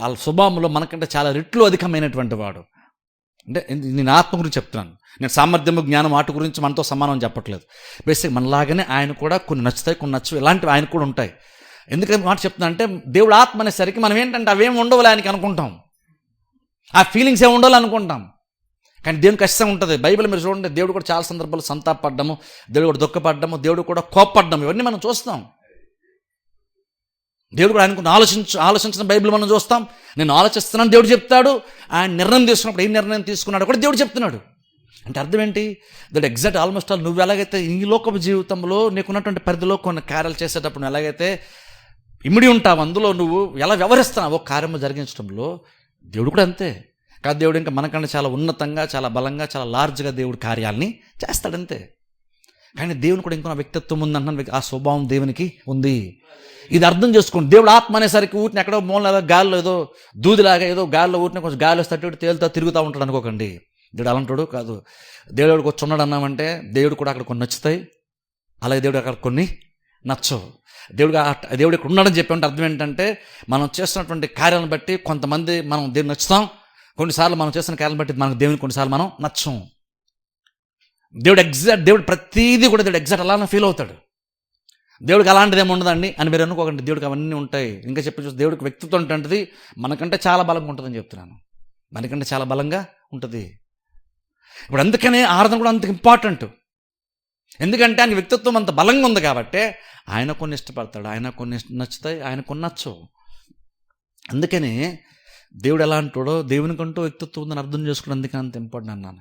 వాళ్ళ స్వభావంలో మనకంటే చాలా రెట్లు అధికమైనటువంటి వాడు. అంటే నేను ఆత్మ గురించి చెప్తున్నాను, నేను సామర్థ్యము, జ్ఞానం, వాటి గురించి మనతో సమానం చెప్పట్లేదు. బేసిక్ మనలాగానే ఆయన కూడా కొన్ని నచ్చుతాయి, కొన్ని నచ్చు, ఇలాంటివి ఆయన కూడా ఉంటాయి. ఎందుకని మాట చెప్తున్నా అంటే, దేవుడు ఆత్మ అనేసరికి మనం ఏంటంటే అవేమి ఉండవులే ఆయనకి అనుకుంటాం, ఆ ఫీలింగ్స్ ఏమి ఉండాలి అనుకుంటాం. కానీ దేవునికి కష్టం ఉంటుంది. బైబిల్ మీరు చూడండి, దేవుడు కూడా చాలా సందర్భాలు సంతాపడ్డము, దేవుడు కూడా దుఃఖపడ్డము, దేవుడు కూడా కోప్పడ్డము, ఇవన్నీ మనం చూస్తాం. దేవుడు కూడా ఆయనకు ఆలోచించిన బైబిల్ మనం చూస్తాం. నేను ఆలోచిస్తున్నాను దేవుడు చెప్తాడు. ఆయన నిర్ణయం తీసుకున్నప్పుడు ఏం నిర్ణయం తీసుకున్నాడు కూడా దేవుడు చెప్తున్నాడు. అంటే అర్థం ఏంటి? దట్ ఎగ్జాక్ట్ ఆల్మోస్ట్ ఆల్ నువ్వు ఎలాగైతే ఈ లోకపు జీవితంలో నీకున్నటువంటి పరిధిలో కొన్ని కార్యాలు చేసేటప్పుడు నువ్వు ఎలాగైతే ఇమిడి ఉంటావు, అందులో నువ్వు ఎలా వ్యవహరిస్తున్నావో కార్యము జరిగించడంలో దేవుడు కూడా అంతే. కాదు, దేవుడు ఇంకా మనకన్నా చాలా ఉన్నతంగా, చాలా బలంగా, చాలా లార్జ్గా దేవుడు కార్యాలని చేస్తాడంతే. కానీ దేవుని కూడా ఇంకొక వ్యక్తిత్వం ఉంది అంటున్నాను, ఆ స్వభావం దేవునికి ఉంది. ఇది అర్థం చేసుకోండి. దేవుడు ఆత్మ అనేసరికి ఊరిని ఎక్కడో మూల గాల్లో ఏదో దూదిలాగా ఏదో గాల్లో ఊరిని కొంచెం గాలి వస్తే తేలుతా తిరుగుతూ ఉంటాడు అనుకోకండి. దేవుడు అలాంటాడు కాదు. దేవుడికి వచ్చి ఉన్నాడు అన్నామంటే దేవుడు కూడా అక్కడ కొన్ని నచ్చుతాయి, అలాగే దేవుడు అక్కడ కొన్ని నచ్చవు. దేవుడు ఇక్కడ ఉన్నాడని చెప్పామంటే అర్థం ఏంటంటే, మనం చేస్తున్నటువంటి కార్యాలను బట్టి కొంతమంది మనం దేవుని నచ్చుతాం, కొన్నిసార్లు మనం చేస్తున్న కార్యాలను బట్టి మనకు దేవుని కొన్నిసార్లు మనం నచ్చం. దేవుడు ప్రతిదీ కూడా దేవుడు ఎగ్జాక్ట్ అలానే ఫీల్ అవుతాడు. దేవుడికి అలాంటిది ఏమి ఉండదండి అని మీరు అనుకోకండి. దేవుడికి అవన్నీ ఉంటాయి. ఇంకా చెప్పి చూస్తే దేవుడికి వ్యక్తిత్వం ఉంటుంది, మనకంటే చాలా బలంగా ఉంటుందని చెప్తున్నాను. మనకంటే చాలా బలంగా ఉంటుంది. ఇప్పుడు అందుకనే ఆరాధన కూడా అంత ఇంపార్టెంట్. ఎందుకంటే ఆయన వ్యక్తిత్వం అంత బలంగా ఉంది కాబట్టి ఆయన కొన్ని ఇష్టపడతాడు, ఆయన కొన్ని నచ్చుతాయి, ఆయన కొన్ని నచ్చవు. అందుకనే దేవుడు ఎలా అంటాడో దేవునికంటూ వ్యక్తిత్వం ఉందని అర్థం చేసుకోవడం అందుకని అంత ఇంపార్టెంట్ అన్నాను.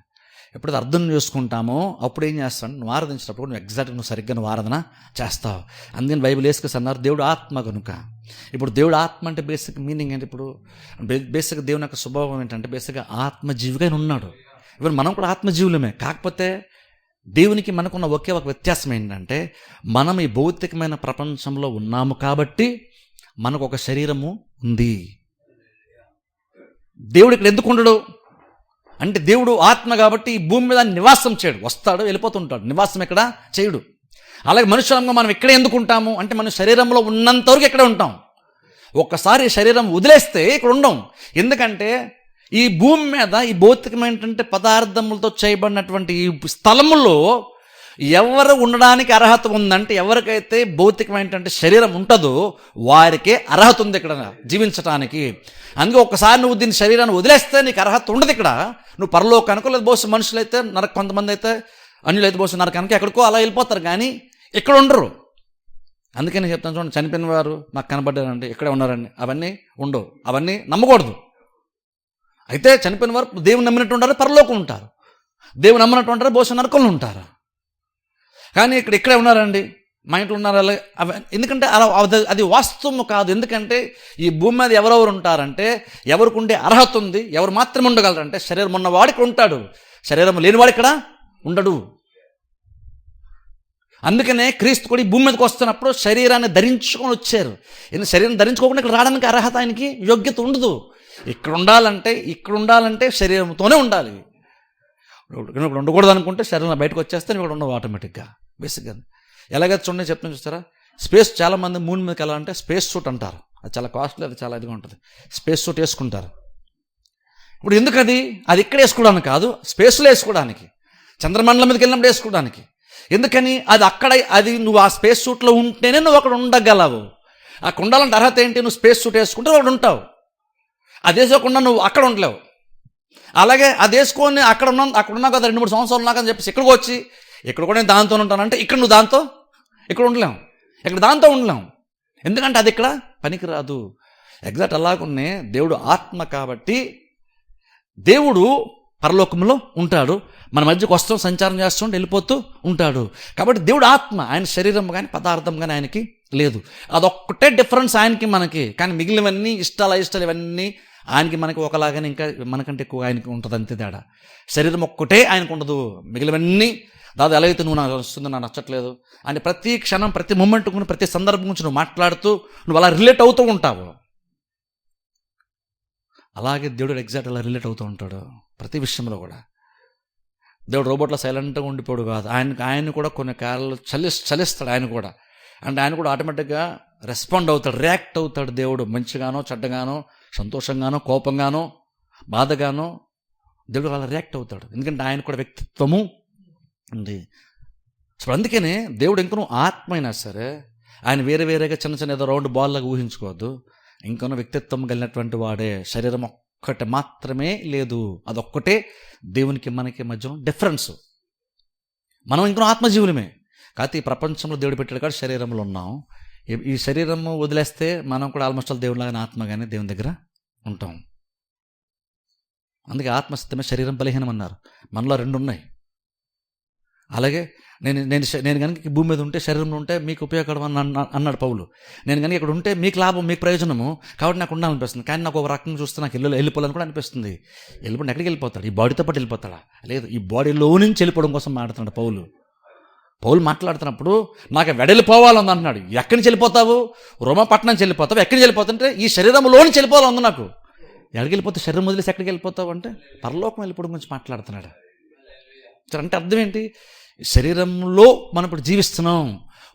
ఎప్పుడైతే అర్థం చేసుకుంటామో అప్పుడు ఏం చేస్తాను, నువ్వు ఆరాధించినప్పుడు నువ్వు ఎగ్జాక్ట్గా నువ్వు సరిగ్గా నువ్వు ఆరాధన చేస్తావు. అందుకని బైబిల్ వేసుకొని అన్నారు దేవుడు ఆత్మ కనుక. ఇప్పుడు దేవుడు ఆత్మ అంటే బేసిక్ మీనింగ్ ఏంటి? ఇప్పుడు బేసిక్గా దేవుని యొక్క స్వభావం ఏంటంటే బేసిక్గా ఆత్మజీవిగా ఉన్నాడు. ఇప్పుడు మనం కూడా ఆత్మజీవులమే. కాకపోతే దేవునికి మనకున్న ఒకే ఒక వ్యత్యాసం ఏంటంటే, మనం ఈ భౌతికమైన ప్రపంచంలో ఉన్నాము కాబట్టి మనకు ఒక శరీరము ఉంది. దేవుడు ఇక్కడ ఎందుకు ఉండడు అంటే, దేవుడు ఆత్మ కాబట్టి ఈ భూమి మీద నివాసం చేయడు, వస్తాడు వెళ్ళిపోతుంటాడు, నివాసం ఎక్కడ చేయడు. అలాగే మనుషులంగా మనం ఇక్కడే ఎందుకు ఉంటాము అంటే, మన శరీరంలో ఉన్నంత వరకు ఇక్కడే ఉంటాం. ఒక్కసారి శరీరం వదిలేస్తే ఇక్కడ ఉండం. ఎందుకంటే ఈ భూమి మీద ఈ భౌతికమైనటువంటి పదార్థములతో చేయబడినటువంటి ఈ స్థలములో ఎవరు ఉండడానికి అర్హత ఉందంటే, ఎవరికైతే భౌతికమైనటువంటి శరీరం ఉంటుందో వారికే అర్హత ఉంది ఇక్కడ జీవించడానికి. అందుకే ఒక్కసారి నువ్వు దీని శరీరాన్ని వదిలేస్తే నీకు అర్హత ఉండదు ఇక్కడ. నువ్వు పరలోకానికో లేదా బహుశా మనుషులైతే కొంతమంది అయితే అన్యులైతే బహుశా నరకానికి ఎక్కడికో అలా వెళ్ళిపోతారు, కానీ ఇక్కడ ఉండరు. అందుకని చెప్తాను చూడండి, చనిపోయిన వారు నాకు కనబడ్డారండి, ఇక్కడే ఉన్నారండి, అవన్నీ ఉండవు, అవన్నీ నమ్మకూడదు. అయితే చనిపోయిన వారు దేవుని నమ్మినట్టు ఉంటారు, పరలోకం ఉంటారు. దేవుని నమ్మినట్టు ఉంటారు, బహుశా నరకంలో ఉంటారు. కానీ ఇక్కడే ఉన్నారండి, మా ఇంట్లో ఉన్నారు అలా. ఎందుకంటే అలా అది వాస్తవము కాదు. ఎందుకంటే ఈ భూమి మీద ఎవరెవరు ఉంటారంటే, ఎవరికి ఉండే అర్హత ఉంది, ఎవరు మాత్రమే ఉండగలరంటే శరీరం ఉన్నవాడు ఇక్కడ ఉంటాడు, శరీరం లేనివాడు ఇక్కడ ఉండడు. అందుకనే క్రీస్తు కూడా ఈ భూమి మీదకి వస్తున్నప్పుడు శరీరాన్ని ధరించుకొని వచ్చారు. ఎందుకంటే శరీరం ధరించుకోకుండా ఇక్కడ రావడానికి అర్హత ఆయనకి యోగ్యత ఉండదు. ఇక్కడ ఉండాలంటే శరీరంతోనే ఉండాలి. ఇప్పుడు ఉండకూడదు అనుకుంటే శరీరం బయటకు వచ్చేస్తే ఇక్కడ ఉండవు ఆటోమేటిక్గా. బేసిక్గా ఎలాగైతే చూడండి చెప్తాను చూస్తారా, స్పేస్ చాలామంది మూన్ మీదకి వెళ్ళాలంటే స్పేస్ సూట్ అంటారు. అది చాలా కాస్ట్లీ, అది చాలా ఇదిగా ఉంటుంది. స్పేస్ సూట్ వేసుకుంటారు. ఇప్పుడు ఎందుకు అది ఇక్కడ వేసుకోవడానికి కాదు, స్పేస్లో వేసుకోవడానికి, చంద్రమండలం మీదకి వెళ్ళినప్పుడు వేసుకోవడానికి. ఎందుకని? అది నువ్వు ఆ స్పేస్ సూట్లో ఉంటేనే నువ్వు అక్కడ ఉండగలవు. అక్కడ ఉండాలంటే అర్హత ఏంటి? నువ్వు స్పేస్ సూట్ వేసుకుంటే అక్కడ ఉంటావు. అది వేసుకోకుండా నువ్వు అక్కడ ఉండలేవు. అలాగే అది వేసుకొని అక్కడ ఉన్నావు కదా 2-3 సంవత్సరాలు ఉన్నాకని చెప్పేసి ఇక్కడికి వచ్చి ఇక్కడ కూడా నేను దాంతో ఉంటానంటే ఇక్కడ నువ్వు దాంతో ఇక్కడ ఉండలేము, ఇక్కడ దాంతో ఉండలేము. ఎందుకంటే అది ఇక్కడ పనికిరాదు. ఎగ్జాక్ట్ అలాగున్నే దేవుడు ఆత్మ కాబట్టి దేవుడు పరలోకంలో ఉంటాడు, మన మధ్యకు వస్తాం, సంచారం చేస్తుంటే వెళ్ళిపోతూ ఉంటాడు. కాబట్టి దేవుడు ఆత్మ, ఆయన శరీరం కానీ పదార్థం కానీ ఆయనకి లేదు. అదొక్కటే డిఫరెన్స్ ఆయనకి మనకి. కానీ మిగిలినవన్నీ ఇష్టాలు ఇవన్నీ ఆయనకి మనకి ఒకలాగానే, ఇంకా మనకంటే ఎక్కువ ఆయనకి ఉంటుంది, అంతే తేడా. శరీరం ఒక్కటే ఆయనకు ఉండదు, మిగిలినవన్నీ దాదాపు ఎలా అయితే నువ్వు నాకు వస్తుందో నాకు నచ్చట్లేదు అని ప్రతి క్షణం, ప్రతి మూమెంట్ గురించి, ప్రతి సందర్భం గురించి నువ్వు మాట్లాడుతూ నువ్వు అలా రిలేట్ అవుతూ ఉంటావు. అలాగే దేవుడు ఎగ్జాక్ట్ అలా రిలేట్ అవుతూ ఉంటాడు ప్రతి విషయంలో కూడా. దేవుడు రోబోట్లో సైలెంట్గా ఉండిపోడు కాదు. ఆయన కూడా కొన్ని కార్యాలు చలిస్తాడు. ఆయన కూడా అంటే ఆయన కూడా ఆటోమేటిక్గా రెస్పాండ్ అవుతాడు, రియాక్ట్ అవుతాడు. దేవుడు మంచిగానో చెడ్డగానో, సంతోషంగానో కోపంగానో బాధగానో దేవుడు అలా రియాక్ట్ అవుతాడు. ఎందుకంటే ఆయన కూడా వ్యక్తిత్వము ఉంది. సో అందుకనే దేవుడు ఇంకనూ ఆత్మ అయినా సరే ఆయన వేరేగా చిన్న ఏదో రౌండ్ బాల్ లాగా ఊహించుకోవద్దు. ఇంకనూ వ్యక్తిత్వం కలిగినటువంటి వాడే. శరీరం ఒక్కటి మాత్రమే లేదు, అదొక్కటే దేవునికి మనకి మధ్య డిఫరెన్స్. మనం ఇంకనూ ఆత్మజీవులమే. కాకపోతే ఈ ప్రపంచంలో దేవుడు పెట్టాడు కాబట్టి శరీరంలో ఉన్నాం. ఈ శరీరం వదిలేస్తే మనం కూడా ఆల్మోస్ట్ దేవుడిలాగానే ఆత్మగానే దేవుని దగ్గర ఉంటాం. అందుకే ఆత్మసిద్ధమే, శరీరం బలహీనం అన్నారు. మనలో 2 ఉన్నాయి. అలాగే నేను కనుక భూమి మీద ఉంటే, శరీరంలో ఉంటే మీకు ఉపయోగకరం అన్నాడు పౌలు. నేను కనుక ఇక్కడ ఉంటే మీకు లాభం, మీకు ప్రయోజనము, కాబట్టి నాకు ఉండాలనిపిస్తుంది. కానీ నాకు ఒక రకంగా చూస్తే నాకు వెళ్ళిపోవాలని కూడా అనిపిస్తుంది. వెళ్ళిపోతే ఎక్కడికి వెళ్ళిపోతాడు? ఈ బాడీతో పాటు వెళ్ళిపోతాడా? లేదు, ఈ బాడీలో నుంచి వెళ్ళిపోవడం కోసం మాట్లాడుతున్నాడు పౌలు మాట్లాడుతున్నప్పుడు నాకు వెడలిపోవాలని అంటున్నాడు. ఎక్కడి నుంచి వెళ్ళిపోతావు? రోమపట్నం నుంచి వెళ్ళిపోతావు. ఎక్కడి నుంచి వెళ్ళిపోతుంటే ఈ శరీరంలో నుంచి వెళ్ళిపోవాలని నాకు. ఎక్కడికి వెళ్ళిపోతే శరీరం వదిలేసి ఎక్కడికి వెళ్ళిపోతావు అంటే పరలోకం వెళ్ళిపోవడం గురించి మాట్లాడుతున్నాడు. అంటే అర్థం ఏంటి? శరీరంలో మనం ఇప్పుడు జీవిస్తున్నాం,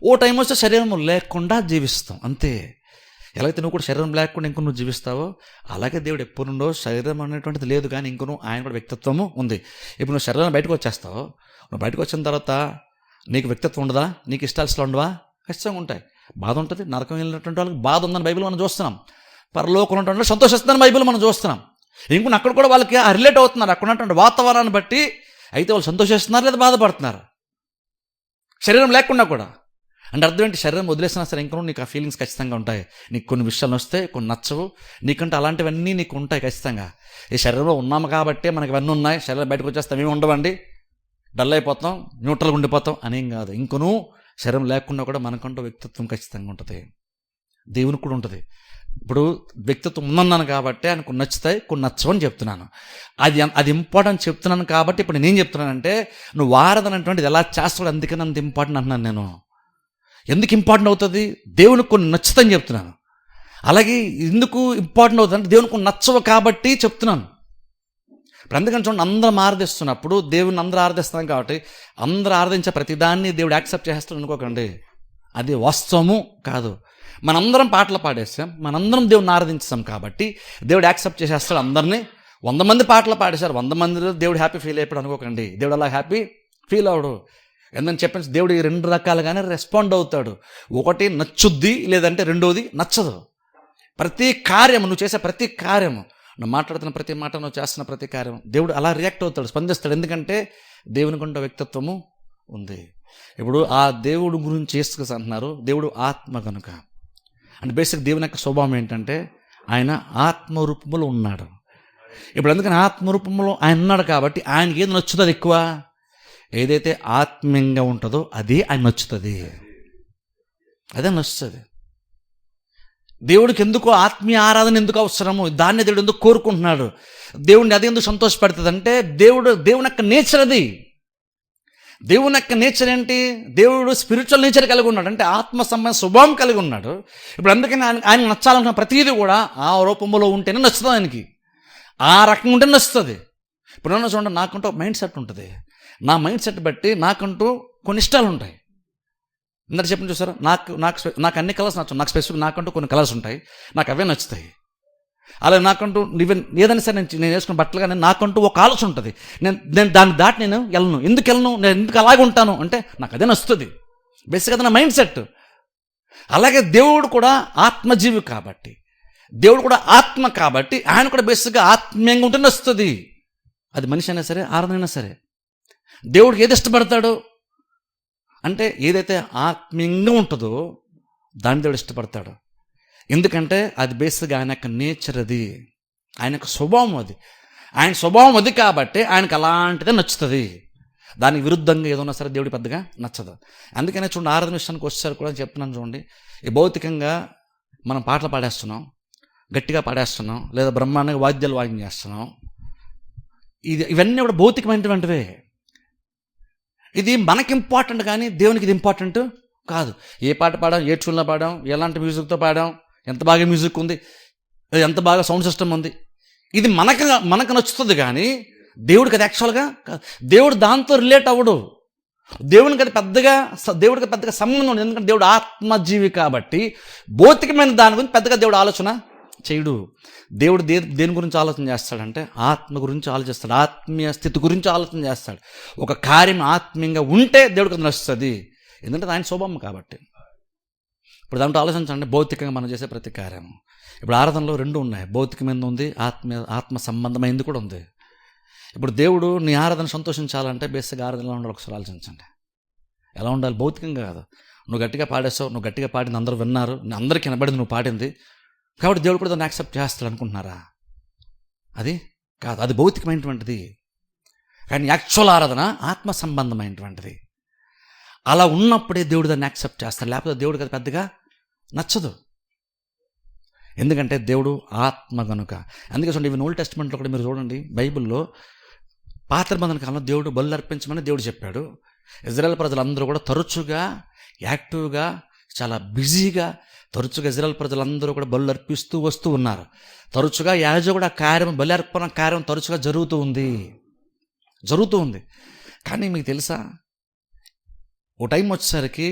ఓ టైం వస్తే శరీరం లేకుండా జీవిస్తాం, అంతే. ఎలాగైతే నువ్వు కూడా శరీరం లేకుండా ఇంకో నువ్వు జీవిస్తావో అలాగే దేవుడు ఎప్పటి నుండో శరీరం అనేటువంటిది లేదు, కానీ ఇంకో ఆయన కూడా వ్యక్తిత్వము ఉంది. ఇప్పుడు నువ్వు శరీరం బయటకు వచ్చేస్తావు, నువ్వు బయటకు వచ్చిన తర్వాత నీకు వ్యక్తిత్వం ఉండదా? నీకు ఇష్టాలు ఉండవా? ఖచ్చితంగా ఉంటాయి. బాధ ఉంటుంది. నరకం వెళ్ళినటువంటి వాళ్ళకి బాధ ఉందని బైబిల్ మనం చూస్తున్నాం. పరలోకం ఉన్నటువంటి సంతోషిస్తుందని బైబిల్ మనం చూస్తున్నాం. ఇంకొన్ని అక్కడ కూడా వాళ్ళకి రిలేట్ అవుతున్నారు. అక్కడ ఉన్నటువంటి వాతావరణాన్ని బట్టి అయితే వాళ్ళు సంతోషిస్తున్నారు లేదా బాధపడుతున్నారు, శరీరం లేకుండా కూడా. అంటే అర్థం ఏంటి? శరీరం వదిలేసినా సరే ఇంకనూ నీకు ఆ ఫీలింగ్స్ ఖచ్చితంగా ఉంటాయి. నీకు కొన్ని విషయాలు వస్తాయి, కొన్ని నచ్చవు, నీకంటే అలాంటివన్నీ నీకు ఉంటాయి ఖచ్చితంగా. ఈ శరీరంలో ఉన్నాము కాబట్టి మనకి ఇవన్నీ ఉన్నాయి. శరీరం బయటకు వచ్చేస్తాం, ఏమి ఉండవండి, డల్ అయిపోతాం, న్యూట్రల్గా ఉండిపోతాం అనేం కాదు. ఇంకనూ శరీరం లేకుండా కూడా మనకంటూ వ్యక్తిత్వం ఖచ్చితంగా ఉంటుంది. దేవునికి కూడా ఉంటుంది. ఇప్పుడు వ్యక్తిత్వం ఉందన్నాను కాబట్టి ఆయన కొన్ని నచ్చుతాయి, కొన్ని నచ్చవని చెప్తున్నాను. అది ఇంపార్టెంట్ చెప్తున్నాను కాబట్టి ఇప్పుడు నేనేం చెప్తున్నానంటే, నువ్వు ఆరాధన అనేటువంటిది ఎలా చేస్తాడు, అందుకని అంత ఇంపార్టెంట్ అంటున్నాను నేను. ఎందుకు ఇంపార్టెంట్ అవుతుంది? దేవునికి కొన్ని నచ్చుతాయని చెప్తున్నాను. అలాగే ఎందుకు ఇంపార్టెంట్ అవుతుంది అంటే దేవునికి కొన్ని నచ్చవు కాబట్టి చెప్తున్నాను. ఇప్పుడు అందుకని చూడండి, అందరం ఆరాధిస్తున్నప్పుడు దేవుని అందరూ ఆరాధిస్తున్నాం కాబట్టి అందరూ ఆరాధించే ప్రతిదాన్ని దేవుడు యాక్సెప్ట్ చేస్తాడు అనుకోకండి, అది వాస్తవము కాదు. మనందరం పాటలు పాడేస్తాం, మనందరం దేవుని ఆరాధించాం కాబట్టి దేవుడు యాక్సెప్ట్ చేసేస్తాడు అందరినీ. 100 మంది పాటలు పాడేశారు, 100 మందిలో దేవుడు హ్యాపీ ఫీల్ అయిపోయాడు అనుకోకండి. దేవుడు అలా హ్యాపీ ఫీల్ అవడు. ఎందుకని చెప్పండి, దేవుడు 2 రకాలుగానే రెస్పాండ్ అవుతాడు. ఒకటి నచ్చుద్ది, లేదంటే రెండోది నచ్చదు. ప్రతి కార్యము నువ్వు చేసే ప్రతి కార్యము, నువ్వు మాట్లాడుతున్న ప్రతి మాట, నువ్వు చేస్తున్న ప్రతి కార్యం దేవుడు అలా రియాక్ట్ అవుతాడు, స్పందిస్తాడు. ఎందుకంటే దేవునికి ఉండే వ్యక్తిత్వము ఉంది. ఇప్పుడు ఆ దేవుడు గురించి చేసుకుని అంటున్నారు, దేవుడు ఆత్మ కనుక. అంటే బేసిక్ దేవుని యొక్క స్వభావం ఏంటంటే ఆయన ఆత్మరూపంలో ఉన్నాడు. ఇప్పుడు అందుకని ఆత్మరూపంలో ఆయన ఉన్నాడు కాబట్టి ఆయనకి ఏది నచ్చుతుంది ఎక్కువ? ఏదైతే ఆత్మీయంగా ఉంటుందో అది ఆయన నచ్చుతుంది, అదే నచ్చుతుంది. దేవుడికి ఎందుకు ఆత్మీయ ఆరాధన ఎందుకు అవసరము, దాన్ని దేవుడు ఎందుకు కోరుకుంటున్నాడు, దేవుడిని అది ఎందుకు సంతోషపెడుతుంది అంటే దేవుని యొక్క నేచర్ అది. దేవుని యొక్క నేచర్ ఏంటి? దేవుడు స్పిరిచువల్ నేచర్ కలిగి ఉన్నాడు, అంటే ఆత్మ సంబంధ స్వభావం కలిగి ఉన్నాడు. ఇప్పుడు అందుకని ఆయన నచ్చాలనుకున్న ప్రతిదీ కూడా ఆ రూపంలో ఉంటేనే నచ్చుతుంది ఆయనకి, ఆ రకంగా ఉంటేనే నచ్చుతుంది. ఇప్పుడు చూడండి, నాకంటూ ఒక మైండ్ సెట్ ఉంటుంది. నా మైండ్ సెట్ బట్టి నాకంటూ కొన్ని ఇష్టాలు ఉంటాయి. ఇందాక చెప్పిన చూసారా, నాకు నాకు నాకు అన్ని కలర్స్ నచ్చవు, నాకు స్పెసిఫిక్ నాకంటూ కొన్ని కలర్స్ ఉంటాయి, నాకు అవే నచ్చుతాయి. అలా నాకంటూ ఈవెన్ ఏదైనా సరే నేను వేసుకున్న బట్టలు కానీ నాకంటూ ఒక ఆలోచన ఉంటుంది. నేను దాన్ని దాటి నేను వెళ్ళను. ఎందుకు వెళ్ళను, నేను ఎందుకు అలాగే ఉంటాను అంటే నాకు అదే నచ్చుతుంది. బేసిక్గా అది నా మైండ్ సెట్. అలాగే దేవుడు కూడా ఆత్మజీవి కాబట్టి, దేవుడు కూడా ఆత్మ కాబట్టి ఆయన కూడా బేసిక్గా ఆత్మీయంగా ఉంటే నచ్చుతుంది. అది మనిషి అయినా సరే, ఆరాధనైనా సరే. దేవుడికి ఏది ఇష్టపడతాడో అంటే ఏదైతే ఆత్మీయంగా ఉంటుందో దాన్ని దేవుడు ఇష్టపడతాడు. ఎందుకంటే అది బేసిక్గా ఆయన యొక్క నేచర్, అది ఆయన యొక్క స్వభావం, అది ఆయన స్వభావం అది కాబట్టి ఆయనకు అలాంటిదే నచ్చుతుంది. దానికి విరుద్ధంగా ఏదన్నా సరే దేవుడి పెద్దగా నచ్చదు. అందుకనే చూడండి, ఆరాధన విషయానికి వచ్చేసరికి కూడా చెప్తున్నాను చూడండి, ఈ భౌతికంగా మనం పాటలు పాడేస్తున్నాం, గట్టిగా పాడేస్తున్నాం, లేదా బ్రహ్మాండంగా వాద్యాలు వాయిద్యం చేస్తున్నాం. ఇవన్నీ కూడా భౌతికమైనటువంటివే. ఇది మనకి ఇంపార్టెంట్ కానీ దేవునికి ఇది ఇంపార్టెంట్ కాదు. ఏ పాట పాడాం, ఏ ట్యూన్లో పాడాం, ఎలాంటి మ్యూజిక్తో పాడాం, ఎంత బాగా మ్యూజిక్ ఉంది, ఎంత బాగా సౌండ్ సిస్టమ్ ఉంది, ఇది మనకు నచ్చుతుంది కానీ దేవుడికి అది యాక్చువల్గా కాదు. దేవుడు దాంతో రిలేట్ అవ్వడు. దేవుడికి పెద్దగా సంబంధం ఉండదు. ఎందుకంటే దేవుడు ఆత్మజీవి కాబట్టి భౌతికమైన దాని గురించి పెద్దగా దేవుడు ఆలోచన చేయడు. దేవుడు దేని గురించి ఆలోచన చేస్తాడంటే ఆత్మ గురించి ఆలోచిస్తాడు, ఆత్మీయ స్థితి గురించి ఆలోచన చేస్తాడు. ఒక కార్యం ఆత్మీయంగా ఉంటే దేవుడికి అది నచ్చుతుంది. ఎందుకంటే ఆయన స్వభావం కాబట్టి. ఇప్పుడు దాంట్లో ఆలోచించండి, భౌతికంగా మనం చేసే ప్రతి కార్యం. ఇప్పుడు ఆరాధనలో రెండు ఉన్నాయి, భౌతికమైనది ఉంది, ఆత్మ సంబంధమైనది కూడా ఉంది. ఇప్పుడు దేవుడు నీ ఆరాధన సంతోషించాలంటే బేసిక్గా ఆరాధనలో ఉండాలి. ఒకసారి ఆలోచించండి, ఎలా ఉండాలి? భౌతికంగా కాదు. నువ్వు గట్టిగా పాడేస్తావు, నువ్వు గట్టిగా పాడింది అందరూ విన్నారు, అందరికీ వినబడింది నువ్వు పాడింది కాబట్టి దేవుడు కూడా దాన్ని యాక్సెప్ట్ చేస్తాడు అనుకుంటున్నారా? అది కాదు, అది భౌతికమైనటువంటిది. కానీ యాక్చువల్ ఆరాధన ఆత్మ సంబంధమైనటువంటిది. అలా ఉన్నప్పుడే దేవుడు దాన్ని యాక్సెప్ట్ చేస్తాడు, లేకపోతే దేవుడికి అది పెద్దగా నచ్చదు. ఎందుకంటే దేవుడు ఆత్మ కనుక. అందుకే చూడండి, ఇవి ఓల్డ్ టెస్ట్మెంట్లో కూడా మీరు చూడండి, బైబిల్లో పాత నిబంధన కాలంలో దేవుడు బలులు అర్పించమని దేవుడు చెప్పాడు. ఇజ్రాయెల్ ప్రజలందరూ కూడా తరచుగా యాక్టివ్గా, చాలా బిజీగా, తరచుగా ఇజ్రాయెల్ ప్రజలందరూ కూడా బలులు అర్పిస్తూ వస్తూ ఉన్నారు. తరచుగా యాజకుడు ఆ కార్యం, బలి అర్పణ కార్యం తరచుగా జరుగుతూ ఉంది. కానీ మీకు తెలుసా, ఓ టైం వచ్చేసరికి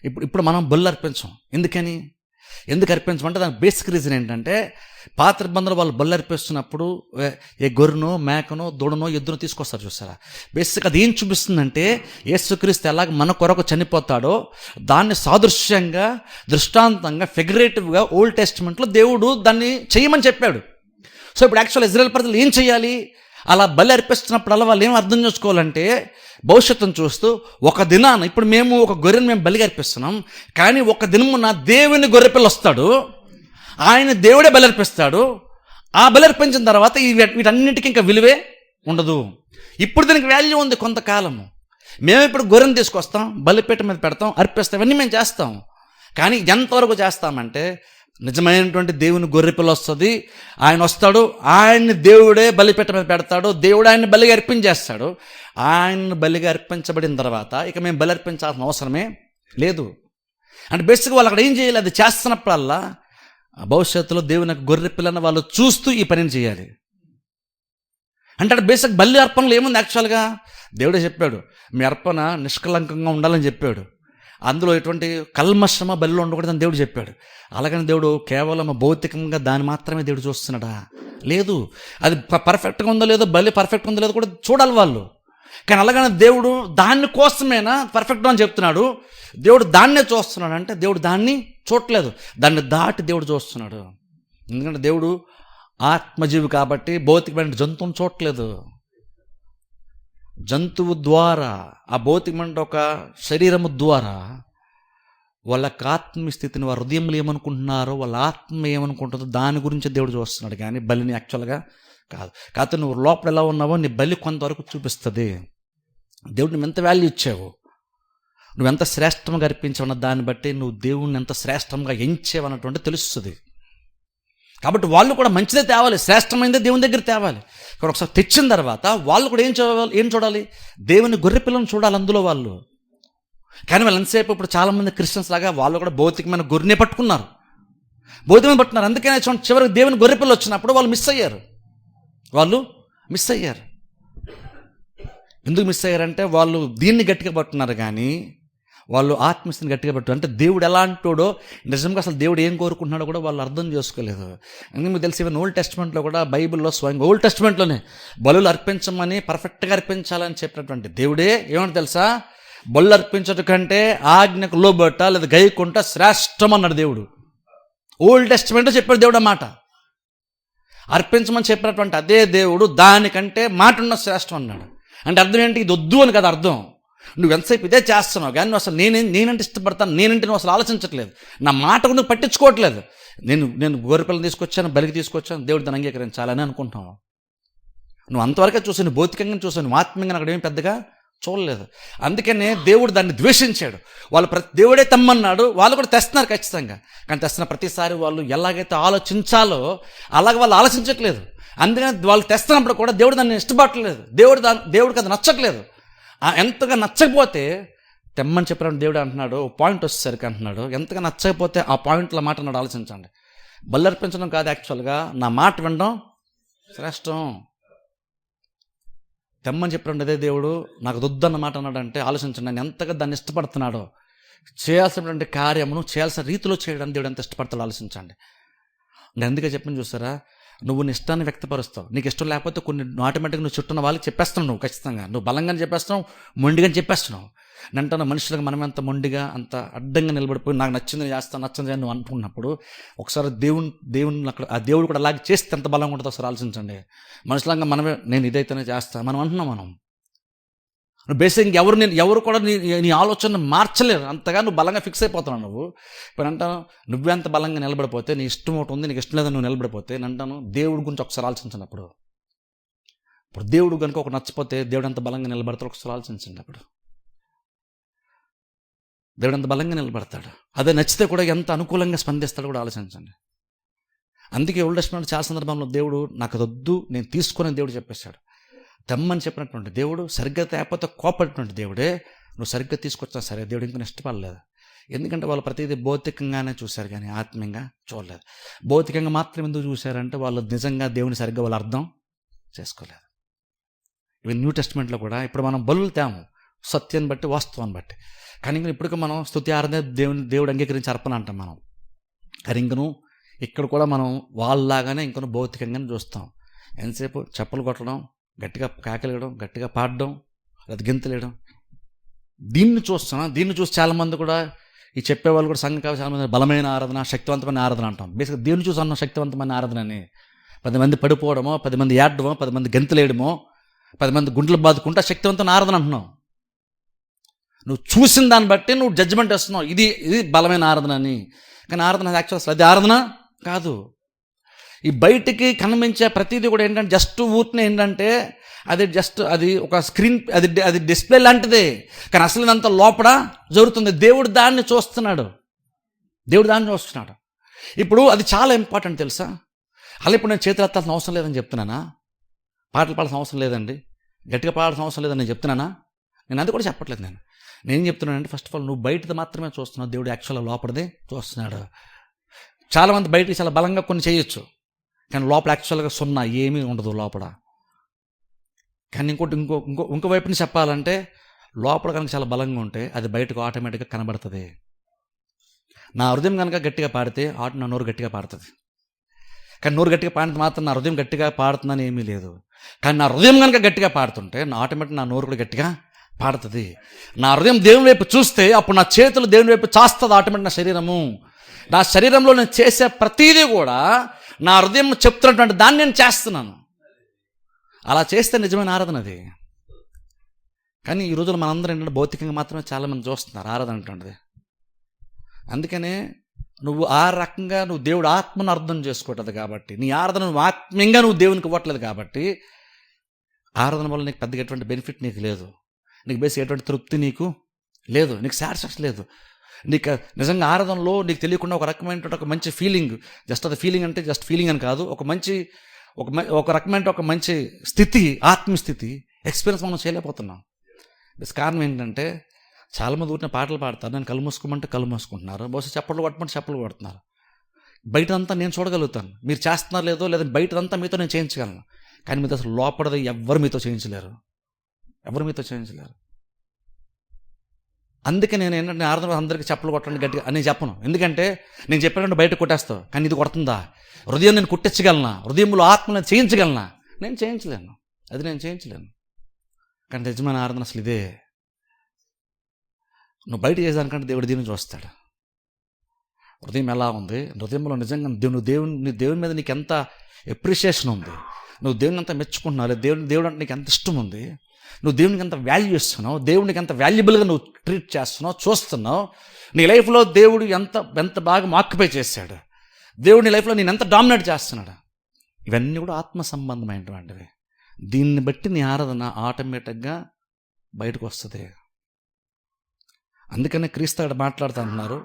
ఇప్పుడు మనం బలులు అర్పించాం. ఎందుకు అర్పించమంటే దానికి బేసిక్ రీజన్ ఏంటంటే, పాత నిబంధనలు వాళ్ళు బలి అర్పిస్తున్నప్పుడు ఏ గొర్రెనో, మేకనో, దూడనో, ఎద్దునో తీసుకొస్తారు చూస్తారా. బేసిక్ అది ఏం చూపిస్తుందంటే, యేసుక్రీస్తు ఎలాగ మన కొరకు చనిపోతాడో దాన్ని సాదృశ్యంగా, దృష్టాంతంగా, ఫిగరేటివ్గా ఓల్డ్ టెస్ట్మెంట్లో దేవుడు దాన్ని చేయమని చెప్పాడు. సో ఇప్పుడు యాక్చువల్ ఇజ్రాయెల్ ప్రజలు ఏం చేయాలి? అలా బలి అర్పిస్తున్నప్పుడల్లా వాళ్ళు ఏం అర్థం చేసుకోవాలంటే, భవిష్యత్తును చూస్తూ ఒక దినాన, ఇప్పుడు మేము ఒక గొర్రెను మేము బలిగా అర్పిస్తున్నాం, కానీ ఒక దినమున దేవుని గొర్రెపిల్ల వస్తాడు, ఆయన దేవుడే బలి అర్పిస్తాడు. ఆ బలి అర్పించిన తర్వాత వీటన్నిటికీ ఇంకా విలువే ఉండదు. ఇప్పుడు దీనికి వాల్యూ ఉంది కొంతకాలము. మేము ఇప్పుడు గొర్రెను తీసుకొస్తాం, బలిపీఠం మీద పెడతాం, అర్పిస్తాం, ఇవన్నీ మేము చేస్తాం. కానీ ఎంతవరకు చేస్తామంటే, నిజమైనటువంటి దేవుని గొర్రెపిల్ల వస్తుంది, ఆయన వస్తాడు, ఆయన్ని దేవుడే బలిపీఠం మీద పెడతాడు, దేవుడు ఆయన్ని బలిగా అర్పించేస్తాడు. ఆయన బలిగా అర్పించబడిన తర్వాత ఇక మేము బలి అర్పించాల్సిన అవసరమే లేదు. అంటే బేసిక్గా వాళ్ళు అక్కడ ఏం చేయాలి? అది చేస్తున్నప్పుడల్లా భవిష్యత్తులో దేవుని గొర్రె పిల్లని వాళ్ళు చూస్తూ ఈ పనిని చేయాలి. అంటే అక్కడ బేసిక్ బలి అర్పణలు ఏముంది? యాక్చువల్గా దేవుడే చెప్పాడు, మీ అర్పణ నిష్కలంకంగా ఉండాలని చెప్పాడు. అందులో ఎటువంటి కల్మషమ బలిలో ఉండకూడదని దేవుడు చెప్పాడు. అలాగని దేవుడు కేవలం భౌతికంగా దాన్ని మాత్రమే దేవుడు చూస్తున్నాడా? లేదు. అది పర్ఫెక్ట్గా ఉందో లేదో, బలి పర్ఫెక్ట్గా ఉందో లేదో కూడా చూడాలి వాళ్ళు. కానీ అలాగనే దేవుడు దాని కోసమేనా పర్ఫెక్ట్ అని చెప్తున్నాడు. దేవుడు దాన్నే చూస్తున్నాడు అంటే దేవుడు దాన్ని చూడలేదు, దాన్ని దాటి దేవుడు చూస్తున్నాడు. ఎందుకంటే దేవుడు ఆత్మజీవి కాబట్టి భౌతికమైన జంతువుని చూడలేదు. జంతువు ద్వారా, ఆ భౌతికమైన ఒక శరీరము ద్వారా వాళ్ళ ఆత్మీయ స్థితిని, వారి హృదయంలో ఏమనుకుంటున్నారో, వాళ్ళ ఆత్మ ఏమనుకుంటుందో దాని గురించి దేవుడు చూస్తున్నాడు, కానీ బలిని యాక్చువల్గా కాదు. కాకపోతే నువ్వు లోపల ఎలా ఉన్నావో నీ బలి కొంతవరకు చూపిస్తుంది. దేవుడు నువ్వు ఎంత వాల్యూ ఇచ్చావు, నువ్వెంత శ్రేష్టంగా అర్పించావన్న దాన్ని బట్టి నువ్వు దేవుణ్ణి ఎంత శ్రేష్టంగా ఎంచావన్నటువంటి తెలుస్తుంది. కాబట్టి వాళ్ళు కూడా మంచిదే తేవాలి, శ్రేష్టమైనదే దేవుని దగ్గర తేవాలి. ఇక్కడ ఒకసారి తెచ్చిన తర్వాత వాళ్ళు కూడా ఏం చూడాలి? దేవుని గొర్రె పిల్లని చూడాలి అందులో వాళ్ళు. కానీ వాళ్ళు ఎంతసేపు ఇప్పుడు చాలామంది క్రిస్టియన్స్ లాగా వాళ్ళు కూడా భౌతికమైన గొర్రెనే పట్టుకున్నారు. అందుకనే చూడండి, చివరికి దేవుని గొర్రె పిల్ల వచ్చినప్పుడు వాళ్ళు మిస్ అయ్యారు. ఎందుకు మిస్ అయ్యారంటే వాళ్ళు దీన్ని గట్టిగా పట్టుకున్నారు, కానీ వాళ్ళు ఆత్మస్థితిని గట్టిగా పెట్టు. అంటే దేవుడు ఎలాంటోడో, నిజంగా అసలు దేవుడు ఏం కోరుకుంటున్నాడో కూడా వాళ్ళు అర్థం చేసుకోలేదు. అందుకే మీకు తెలిసి ఈవెన్ ఓల్డ్ టెస్ట్మెంట్లో కూడా, బైబిల్లో స్వయంగా ఓల్డ్ టెస్ట్మెంట్లోనే బలులు అర్పించమని, పర్ఫెక్ట్గా అర్పించాలని చెప్పినటువంటి దేవుడే ఏమంటే తెలుసా, బలు అర్పించడం కంటే ఆజ్ఞకు లోబట్ట లేదా గైకుంట శ్రేష్టం అన్నాడు దేవుడు. ఓల్డ్ టెస్ట్మెంట్లో చెప్పాడు దేవుడు ఆ మాట. అర్పించమని చెప్పినటువంటి అదే దేవుడు దానికంటే మాట ఉన్న శ్రేష్టం అన్నాడు. అంటే అర్థం ఏంటి? ఇది వద్దు అని కదా అర్థం. నువ్వు ఎంతసేపు ఇదే చేస్తున్నావు కానీ నువ్వు అసలు నేనంటే ఇష్టపడతాను, నేనంటే నువ్వు అసలు ఆలోచించట్లేదు, నా మాట నువ్వు పట్టించుకోవట్లేదు. నేను గొర్రెపిల్లని తీసుకొచ్చాను, బలికి తీసుకొచ్చాను, దేవుడు దాన్ని అంగీకరించాలని అనుకుంటున్నావు. నువ్వు అంతవరకే చూసావు, నువ్వు భౌతికంగా చూసావు, నువ్వు ఆత్మీయంగా అక్కడ ఏమి పెద్దగా చూడలేదు. అందుకనే దేవుడు దాన్ని ద్వేషించాడు. వాళ్ళు దేవుడే తెమ్మన్నాడు, వాళ్ళు కూడా తెస్తున్నారు ఖచ్చితంగా. కానీ తెస్తున్న ప్రతిసారి వాళ్ళు ఎలాగైతే ఆలోచించాలో అలాగ వాళ్ళు ఆలోచించట్లేదు. అందుకని వాళ్ళు తెస్తున్నప్పుడు కూడా దేవుడు దాన్ని ఇష్టపడట్లేదు. దేవుడికి అది నచ్చట్లేదు. ఎంతగా నచ్చకపోతే తెమ్మని చెప్పినప్పుడు దేవుడు అంటున్నాడు, పాయింట్ వచ్చేసరికి అంటున్నాడు, ఎంతగా నచ్చకపోతే ఆ పాయింట్ల మాట అన్నాడు. ఆలోచించండి. బలి అర్పించడం కాదు, యాక్చువల్గా నా మాట వినడం శ్రేష్టం. తెమ్మని చెప్పినప్పుడు అదే దేవుడు నాకు దొద్దన్న మాట అన్నాడు. అంటే ఆలోచించండి, నేను ఎంతగా దాన్ని ఇష్టపడుతున్నాడో, చేయాల్సినటువంటి కార్యమును చేయాల్సిన రీతిలో చేయడానికి దేవుడు ఎంత ఇష్టపడతాడో ఆలోచించండి. నేను ఎందుకే చెప్పని చూసారా, నువ్వు నీ ఇష్టాన్ని వ్యక్తపరుస్తావు. నీకు ఇష్టం లేకపోతే కొన్ని ఆటోమేటిక్గా నువ్వు చుట్టూన్న వాళ్ళకి చెప్పేస్తున్నావు. నువ్వు ఖచ్చితంగా నువ్వు బలంగా చెప్పేస్తున్నావు, మొండిగా చెప్పేస్తున్నావు. నంటున్న మనుషులకు మనం ఎంత మొండిగా, అంత అడ్డంగా నిలబడిపోయి నాకు నచ్చింది చేస్తాను, నచ్చింది నువ్వు అనుకున్నప్పుడు ఒకసారి దేవుని అక్కడ ఆ దేవుడు కూడా అలాగే చేస్తే ఎంత బలంగా ఉంటుందో ఒకసారి ఆలోచించండి. మనుషులంగా మనమే నేను ఇదైతేనే చేస్తాను మనం అంటున్నాం. నువ్వు బేసిక్ ఎవరు కూడా నీ ఆలోచన మార్చలేరు, అంతగా నువ్వు బలంగా ఫిక్స్ అయిపోతున్నావు. నువ్వు ఇప్పుడు అంటాను, నువ్వెంత బలంగా నిలబడిపోతే, నీ ఇష్టం ఒకటి ఉంది, నీకు ఇష్టం లేదని నువ్వు నిలబడిపోతే, నేను అంటాను దేవుడి గురించి ఒకసారి ఆలోచించినప్పుడు, ఇప్పుడు దేవుడు కనుక ఒక నచ్చిపోతే దేవుడు ఎంత బలంగా నిలబడతాడు ఒకసారి ఆలోచించండి. అప్పుడు దేవుడు ఎంత బలంగా నిలబడతాడు, అదే నచ్చితే కూడా ఎంత అనుకూలంగా స్పందిస్తాడు కూడా ఆలోచించండి. అందుకే ఓల్డ్ టెస్ట్మెంట్ చాలా సందర్భంలో దేవుడు నాకు వద్దు, నేను తీసుకుని దేవుడు చెప్పేశాడు. తెమ్మని చెప్పినటువంటి దేవుడు, సరిగ్గా తేకపోతే కోపడినటువంటి దేవుడే, నువ్వు సరిగ్గా తీసుకొచ్చినా సరే దేవుడు ఇంకా ఇష్టపడలేదు. ఎందుకంటే వాళ్ళు ప్రతిదీ భౌతికంగానే చూశారు కానీ ఆత్మీయంగా చూడలేదు. భౌతికంగా మాత్రం ఎందుకు చూశారంటే వాళ్ళు నిజంగా దేవుని సరిగ్గా వాళ్ళు అర్థం చేసుకోలేదు. ఇవి న్యూ టెస్ట్మెంట్లో కూడా ఇప్పుడు మనం బలులు తేము సత్యాన్ని బట్టి, వాస్తవాన్ని బట్టి. కానీ ఇంకా ఇప్పటికీ మనం స్తుతి ఆరాధన దేవుడు అంగీకరించి అర్పణ అంటాం మనం. కానీ ఇంకను ఇక్కడ కూడా మనం వాళ్ళలాగానే ఇంకొన భౌతికంగానే చూస్తాం. ఎంతసేపు చెప్పులు కొట్టడం, గట్టిగా కేకలేయడం, గట్టిగా పాడడం, లేదా గెంతులేయడం, దీన్ని చూస్తున్నాం. దీన్ని చూసి చాలామంది కూడా ఈ చెప్పేవాళ్ళు కూడా సంఘం కావాలి చాలామంది బలమైన ఆరాధన, శక్తివంతమైన ఆరాధన అంటాం. బేసిక్గా దీన్ని చూసి అన్నాం శక్తివంతమైన ఆరాధన అని. 10 మంది పడిపోవడమో, 10 మంది ఏడడమో, 10 మంది గెంతులేయడమో, 10 మంది గుంటలు బాదుకుంటా శక్తివంతమైన ఆరాధన అంటున్నావు. నువ్వు చూసిన దాన్ని బట్టి నువ్వు జడ్జిమెంట్ వేస్తున్నావు, ఇది బలమైన ఆరాధన అని. కానీ ఆరాధన యాక్చువల్ అసలు అది ఆరాధన కాదు. ఈ బయటికి కనిపించే ప్రతిదీ కూడా ఏంటంటే జస్ట్ ఊరిని ఏంటంటే అది ఒక స్క్రీన్, అది డిస్ప్లే లాంటిదే. కానీ అసలు ఇదంతా లోపల జరుగుతుంది. దేవుడు దాన్ని చూస్తున్నాడు. ఇప్పుడు అది చాలా ఇంపార్టెంట్ తెలుసా. అలా ఇప్పుడు నేను చేతులు ఎత్తాల్సిన అవసరం లేదని చెప్తున్నానా? పాటలు పాడాల్సిన అవసరం లేదండి, గట్టిగా పాడాల్సిన అవసరం లేదని నేను చెప్తున్నానా? నేను అది కూడా చెప్పట్లేదు. నేను చెప్తున్నానంటే ఫస్ట్ ఆఫ్ ఆల్ నువ్వు బయటది మాత్రమే చూస్తున్నావు, దేవుడు యాక్చువల్గా లోపలదే చూస్తున్నాడు. చాలామంది బయటికి చాలా బలంగా కొన్ని చేయొచ్చు, కానీ లోపల యాక్చువల్గా సున్నా, ఏమీ ఉండదు లోపల. కానీ ఇంకో వైపు నుంచి చెప్పాలంటే లోపల కనుక చాలా బలంగా ఉంటే అది బయటకు ఆటోమేటిక్గా కనబడుతుంది. నా హృదయం కనుక గట్టిగా పాడితే నా నోరు గట్టిగా పాడుతుంది. కానీ నోరు గట్టిగా పాడితే మాత్రం నా హృదయం గట్టిగా పాడుతుందని ఏమీ లేదు. కానీ నా హృదయం కనుక గట్టిగా పాడుతుంటే ఆటోమేటిక్ నా నోరు కూడా గట్టిగా పాడుతుంది. నా హృదయం దేవుని వైపు చూస్తే అప్పుడు నా చేతులు దేవుని వైపు చాస్తుంది ఆటోమేటిక్. నా శరీరంలో నేను చేసే ప్రతీదీ కూడా నా హృదయం చెప్తున్నటువంటి దాన్ని నేను చేస్తున్నాను. అలా చేస్తే నిజమైన ఆరాధన అది. కానీ ఈ రోజుల్లో మనందరం ఏంటంటే భౌతికంగా మాత్రమే చాలామంది చూస్తున్నారు ఆరాధన అంటుండేది. అందుకనే నువ్వు ఆ రకంగా దేవుడు ఆత్మను అర్థం చేసుకోవట్లేదు కాబట్టి, నీ ఆరాధన నువ్వు ఆత్మీయంగా దేవునికి ఇవ్వట్లేదు కాబట్టి ఆరాధన వల్ల నీకు పెద్దగా ఎటువంటి బెనిఫిట్ నీకు లేదు. నీకు బేసిక్ ఎటువంటి తృప్తి నీకు లేదు, నీకు సాటిస్ఫాక్షన్ లేదు. నీకు నిజంగా ఆరాధనలో నీకు తెలియకుండా ఒక రకమైన ఒక మంచి ఫీలింగ్, జస్ట్ అది ఫీలింగ్ అంటే జస్ట్ ఫీలింగ్ అని కాదు, ఒక రకమైన ఒక మంచి స్థితి, ఆత్మస్థితి ఎక్స్పీరియన్స్ మనం చేయలేకపోతున్నాం. కారణం ఏంటంటే చాలామంది ఊరిన పాటలు పాడతారు, నేను కళ్ళు మూసుకోమంటే కళ్ళు మూసుకుంటున్నారు, బహుశా చప్పట్లు కొట్టమంటే చప్పట్లు కొడుతున్నారు. బయటదంతా నేను చూడగలుగుతాను, మీరు చేస్తున్నారు లేదో, లేదా బయటదంతా మీతో నేను చేయించగలను. కానీ మీతో అసలు లోపలది ఎవరు మీతో చేయించలేరు. అందుకే నేను ఏంటంటే ఆరాధన అందరికీ చెప్పలు కొట్టండి గట్టిగా అని చెప్పను. ఎందుకంటే నేను చెప్పానంటే బయట కొట్టేస్తావు, కానీ ఇది కొడుతుందా? హృదయం నేను కుట్టించగలనా? హృదయంలో ఆత్మ నేను చేయించగలనా? నేను చేయించలేను, అది నేను చేయించలేను. కానీ యజమాని ఆరాధన అసలు ఇదే. నువ్వు బయట చేసేదానికంటే దేవుడు దీన్ని చూస్తాడు. హృదయం ఎలా ఉంది, హృదయంలో నిజంగా దేవుని మీద నీకు ఎంత ఎప్రిషియేషన్ ఉంది, నువ్వు దేవుని అంత మెచ్చుకుంటున్నావు, దేవుడు అంటే నీకు ఎంత ఇష్టం ఉంది, నువ్వు దేవునికి ఎంత వాల్యూ ఇస్తున్నావు, దేవునికి ఎంత వాల్యుబుల్గా నువ్వు ట్రీట్ చేస్తున్నావు, చూస్తున్నావు. నీ లైఫ్లో దేవుడు ఎంత బాగా ఆక్యుపై చేశాడు, దేవుడు నీ లైఫ్లో నేను ఎంత డామినేట్ చేస్తున్నాడు, ఇవన్నీ కూడా ఆత్మ సంబంధమైనటువంటివి. దీన్ని బట్టి నీ ఆరాధన ఆటోమేటిక్గా బయటకు వస్తుంది. అందుకనే క్రీస్తు మాట్లాడుతూ అంటున్నారు,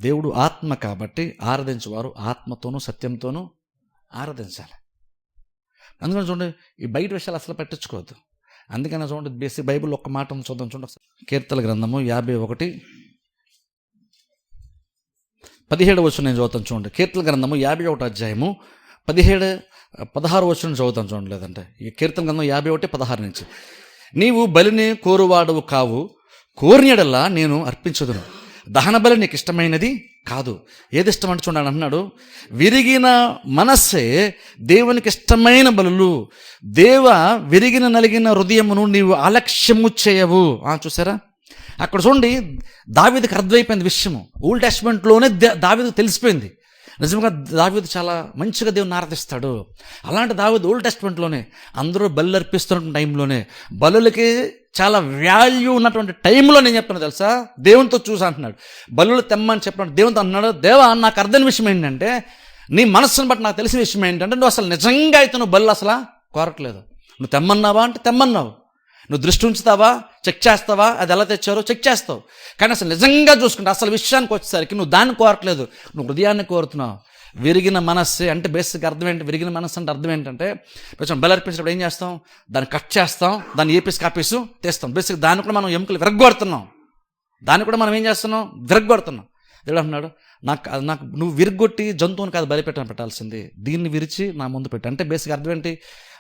దేవుడు ఆత్మ కాబట్టి ఆరాధించేవారు ఆత్మతోనూ సత్యంతోనూ ఆరాధించాలి. అందుకని చూడండి, ఈ బయట విషయాలు అసలు పట్టించుకోవద్దు. అందుకని చూడండి, బేసిక్ బైబిల్ ఒక్క మాట చూద్దాం. చూడండి, కీర్తనల గ్రంథము 51:17 వచనం నేను చదువుతాను. చూడండి, కీర్తనల గ్రంథము 51 అధ్యాయము 16 వచనం చదువుతాను. చూడండి, లేదంటే ఈ కీర్తన గ్రంథం 51:16 నుంచి, నీవు బలిని కోరువాడవు కావు, కోరినడల్లా నేను అర్పించదును, దహన బలి నీకు ఇష్టమైనది కాదు. ఏది ఇష్టం అంటే చూడండి అంటున్నాడు, విరిగిన మనస్సే దేవునికి ఇష్టమైన బలులు, విరిగిన నలిగిన హృదయమును నీవు అలక్ష్యము చేయవు. చూసారా, అక్కడ చూడండి, దావీదుకి అర్థమైపోయింది విషయము. ఓల్డ్ టెస్ట్మెంట్లోనే దావీదుకు తెలిసిపోయింది నిజంగా దావీదు చాలా మంచిగా దేవుని ఆరాధిస్తాడు. అలాంటి దావీదు ఓల్డ్ టెస్ట్మెంట్లోనే అందరూ బలు అర్పిస్తున్న టైంలోనే, బలులకి చాలా వాల్యూ ఉన్నటువంటి టైంలో నేను చెప్తాను తెలుసా, దేవునితో చూసి అంటున్నాడు, బలులు తెమ్మని చెప్పినాడు. దేవునితో అంటున్నాడు, దేవా నాకు అర్థమైన విషయం ఏంటంటే, నీ మనస్సును బట్టి నాకు తెలిసిన విషయం ఏంటంటే, నువ్వు అసలు నిజంగా అయితే నువ్వు బలు అసలు కోరట్లేదు. నువ్వు తెమ్మన్నావా అంటే తెమ్మన్నావు, నువ్వు దృష్టి ఉంచుతావా, చెక్ చేస్తావా, అది ఎలా తెచ్చారో చెక్ చేస్తావు, కానీ అసలు నిజంగా చూసుకుంటే అసలు విషయానికి వచ్చేసరికి నువ్వు దాన్ని కోరట్లేదు, నువ్వు హృదయాన్ని కోరుతున్నావు. విరిగిన మనస్సు అంటే బేసిక్ అర్థం ఏంటి? విరిగిన మనస్సు అంటే అర్థం ఏంటంటే, కొంచెం బలి అర్పించినప్పుడు ఏం చేస్తాం, దాన్ని కట్ చేస్తాం, దాన్ని ఏ పీస్ కాపీసు తెస్తాం. బేసిక్ దాన్ని కూడా మనం ఎముకలు విరగొడుతున్నాం, దాన్ని కూడా మనం ఏం చేస్తున్నాం, విరగొడుతున్నాం. దేవుడు అంటున్నాడు, నాకు నువ్వు విరగొట్టి జంతువుని కాదు బలి పెట్టాల్సింది, దీన్ని విరిచి నా ముందు పెట్టు. అంటే బేసిక్ అర్థం ఏంటి?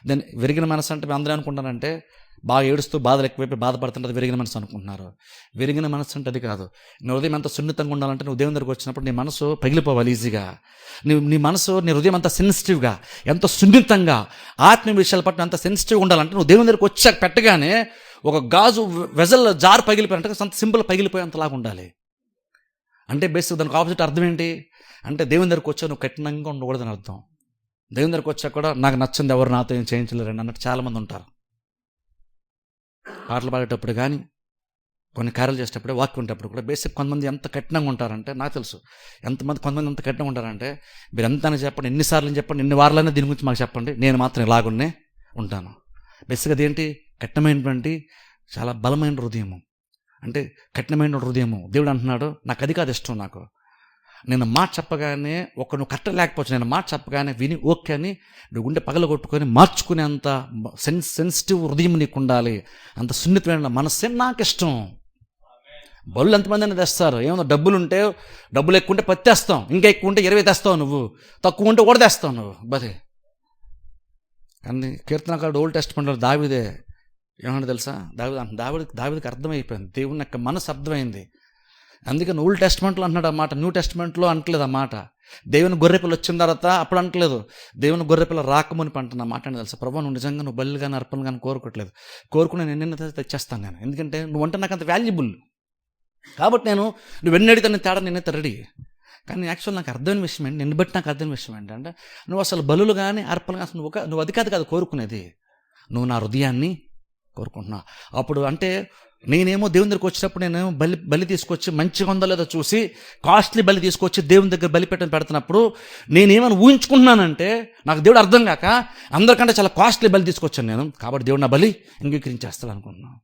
దాన్ని విరిగిన మనసు అంటే అందరూ అనుకుంటానంటే బాగా ఏడుస్తూ బాధలు ఎక్కువైపోయి బాధపడుతుంటే విరిగిన మనసు అనుకుంటున్నారు. విరిగిన మనసు అంటే అది కాదు. నీ హృదయం ఎంత సున్నితంగా ఉండాలంటే, నువ్వు దేవుని దగ్గరికి వచ్చినప్పుడు నీ మనసు పగిలిపోవాలి ఈజీగా. నీ హృదయం అంత సెన్సిటివ్గా, ఎంత సున్నితంగా, ఆత్మీయ విషయాల పట్ల ఎంత సెన్సిటివ్గా ఉండాలంటే, నువ్వు దేవుని దగ్గరికి వచ్చాక పెట్టగానే ఒక గాజు వెజల్ జారు పగిలిపోయినట్టు అంత సింపుల్ పగిలిపోయేంతలాగా ఉండాలి. అంటే బేసిక్ దానికి ఆపోజిట్ అర్థం ఏంటి అంటే, దేవుని దగ్గరికి వచ్చా నువ్వు కఠినంగా ఉండకూడదని అర్థం. దేవుని దగ్గరికి వచ్చాక కూడా నాకు నచ్చింది ఎవరు నాతో ఏం చేయించలేరండి అన్నట్టు చాలామంది ఉంటారు. పాటలు పాడేటప్పుడు కానీ, కొన్ని కార్యాలు చేసేటప్పుడు, వాక్యం ఉండేటప్పుడు కూడా బేసిక్ కొంతమంది ఎంత కఠినంగా ఉంటారంటే, నాకు తెలుసు కొంతమంది ఎంత కఠినంగా ఉంటారంటే, మీరు ఎంత చెప్పండి, ఎన్నిసార్లు చెప్పండి, ఎన్ని వారాలైనా దీని గురించి మాకు చెప్పండి, నేను మాత్రం ఇలాగున్నే ఉంటాను. బేసిక్గా అదేంటి? కఠినమైనటువంటి చాలా బలమైన హృదయము, అంటే కఠినమైన హృదయము. దేవుడు అంటున్నాడు, నాకు అది కాదు ఇష్టం, నాకు నేను మాట చెప్పగానే నువ్వు కరెక్ట్ లేకపోవచ్చు, నేను మాట చెప్పగానే విని ఓకే అని నువ్వు గుండె పగల కొట్టుకొని మార్చుకునేంత సెన్సిటివ్ హృదయం నీకు ఉండాలి, అంత సున్నితమైన మనస్సే నాకు ఇష్టం. బళ్ళు ఎంతమంది అని తెస్తారు, ఏమన్నా డబ్బులుంటే డబ్బులు ఎక్కువ ఉంటే 10 తెస్తాం, ఇంకా ఎక్కువ ఉంటే 20 తెస్తావు, నువ్వు తక్కువ ఉంటే కూడా తెస్తావు నువ్వు బదే. కానీ కీర్తనకారుడు ఓల్డ్ టెస్ట్మెంట్లో దావీదే ఏమన్నా తెలుసా, దావీదుకి అర్థమైపోయింది, దేవుని యొక్క మనసు అర్థమైంది. అందుకని ఓల్డ్ టెస్ట్మెంట్లో అంటున్నాడు ఆ మాట, న్యూ టెస్ట్మెంట్లో అంటలేదు ఆ మాట. దేవుని గొర్రెపిల్ల వచ్చిన తర్వాత అప్పుడు అంటలేదు, దేవుని గొర్రెపిల్ల రాకముని అంటున్న మాట అని తెలుసా, ప్రభు నువ్వు నిజంగా నువ్వు బల్లి కానీ అర్పణ కానీ కోరుకోవట్లేదు, కోరుకుని నేను ఎన్నైనా తెచ్చేస్తాను నేను, ఎందుకంటే నువ్వు అంటే నాకు అంత వాల్యుబుల్ కాబట్టి నువ్వు ఎన్ని అడిగితే నేను తేడా నేనైతే రెడీ. కానీ యాక్చువల్ నాకు అర్థమైన విషయం ఏంటి, నిన్ను బట్టి నాకు అర్థమైన విషయం ఏంటంటే, నువ్వు అసలు బలులు కానీ అర్పణ కానీ నువ్వు అది కాదు కోరుకునేది, నువ్వు నా హృదయాన్ని కోరుకుంటున్నావు. అప్పుడు అంటే నేనేమో దేవుని దగ్గరికి వచ్చినప్పుడు నేనేమో బలి తీసుకొచ్చి మంచిగా ఉందో లేదో చూసి కాస్ట్లీ బలి తీసుకొచ్చి దేవుని దగ్గర బలి పెడుతున్నప్పుడు నేనేమని ఊహించుకుంటున్నానంటే, నాకు దేవుడు అర్థం కాక అందరికంటే చాలా కాస్ట్లీ బలి తీసుకొచ్చాను నేను, కాబట్టి దేవుడు నా బలి అంగీకరించేస్తాడు అనుకుంటున్నాను.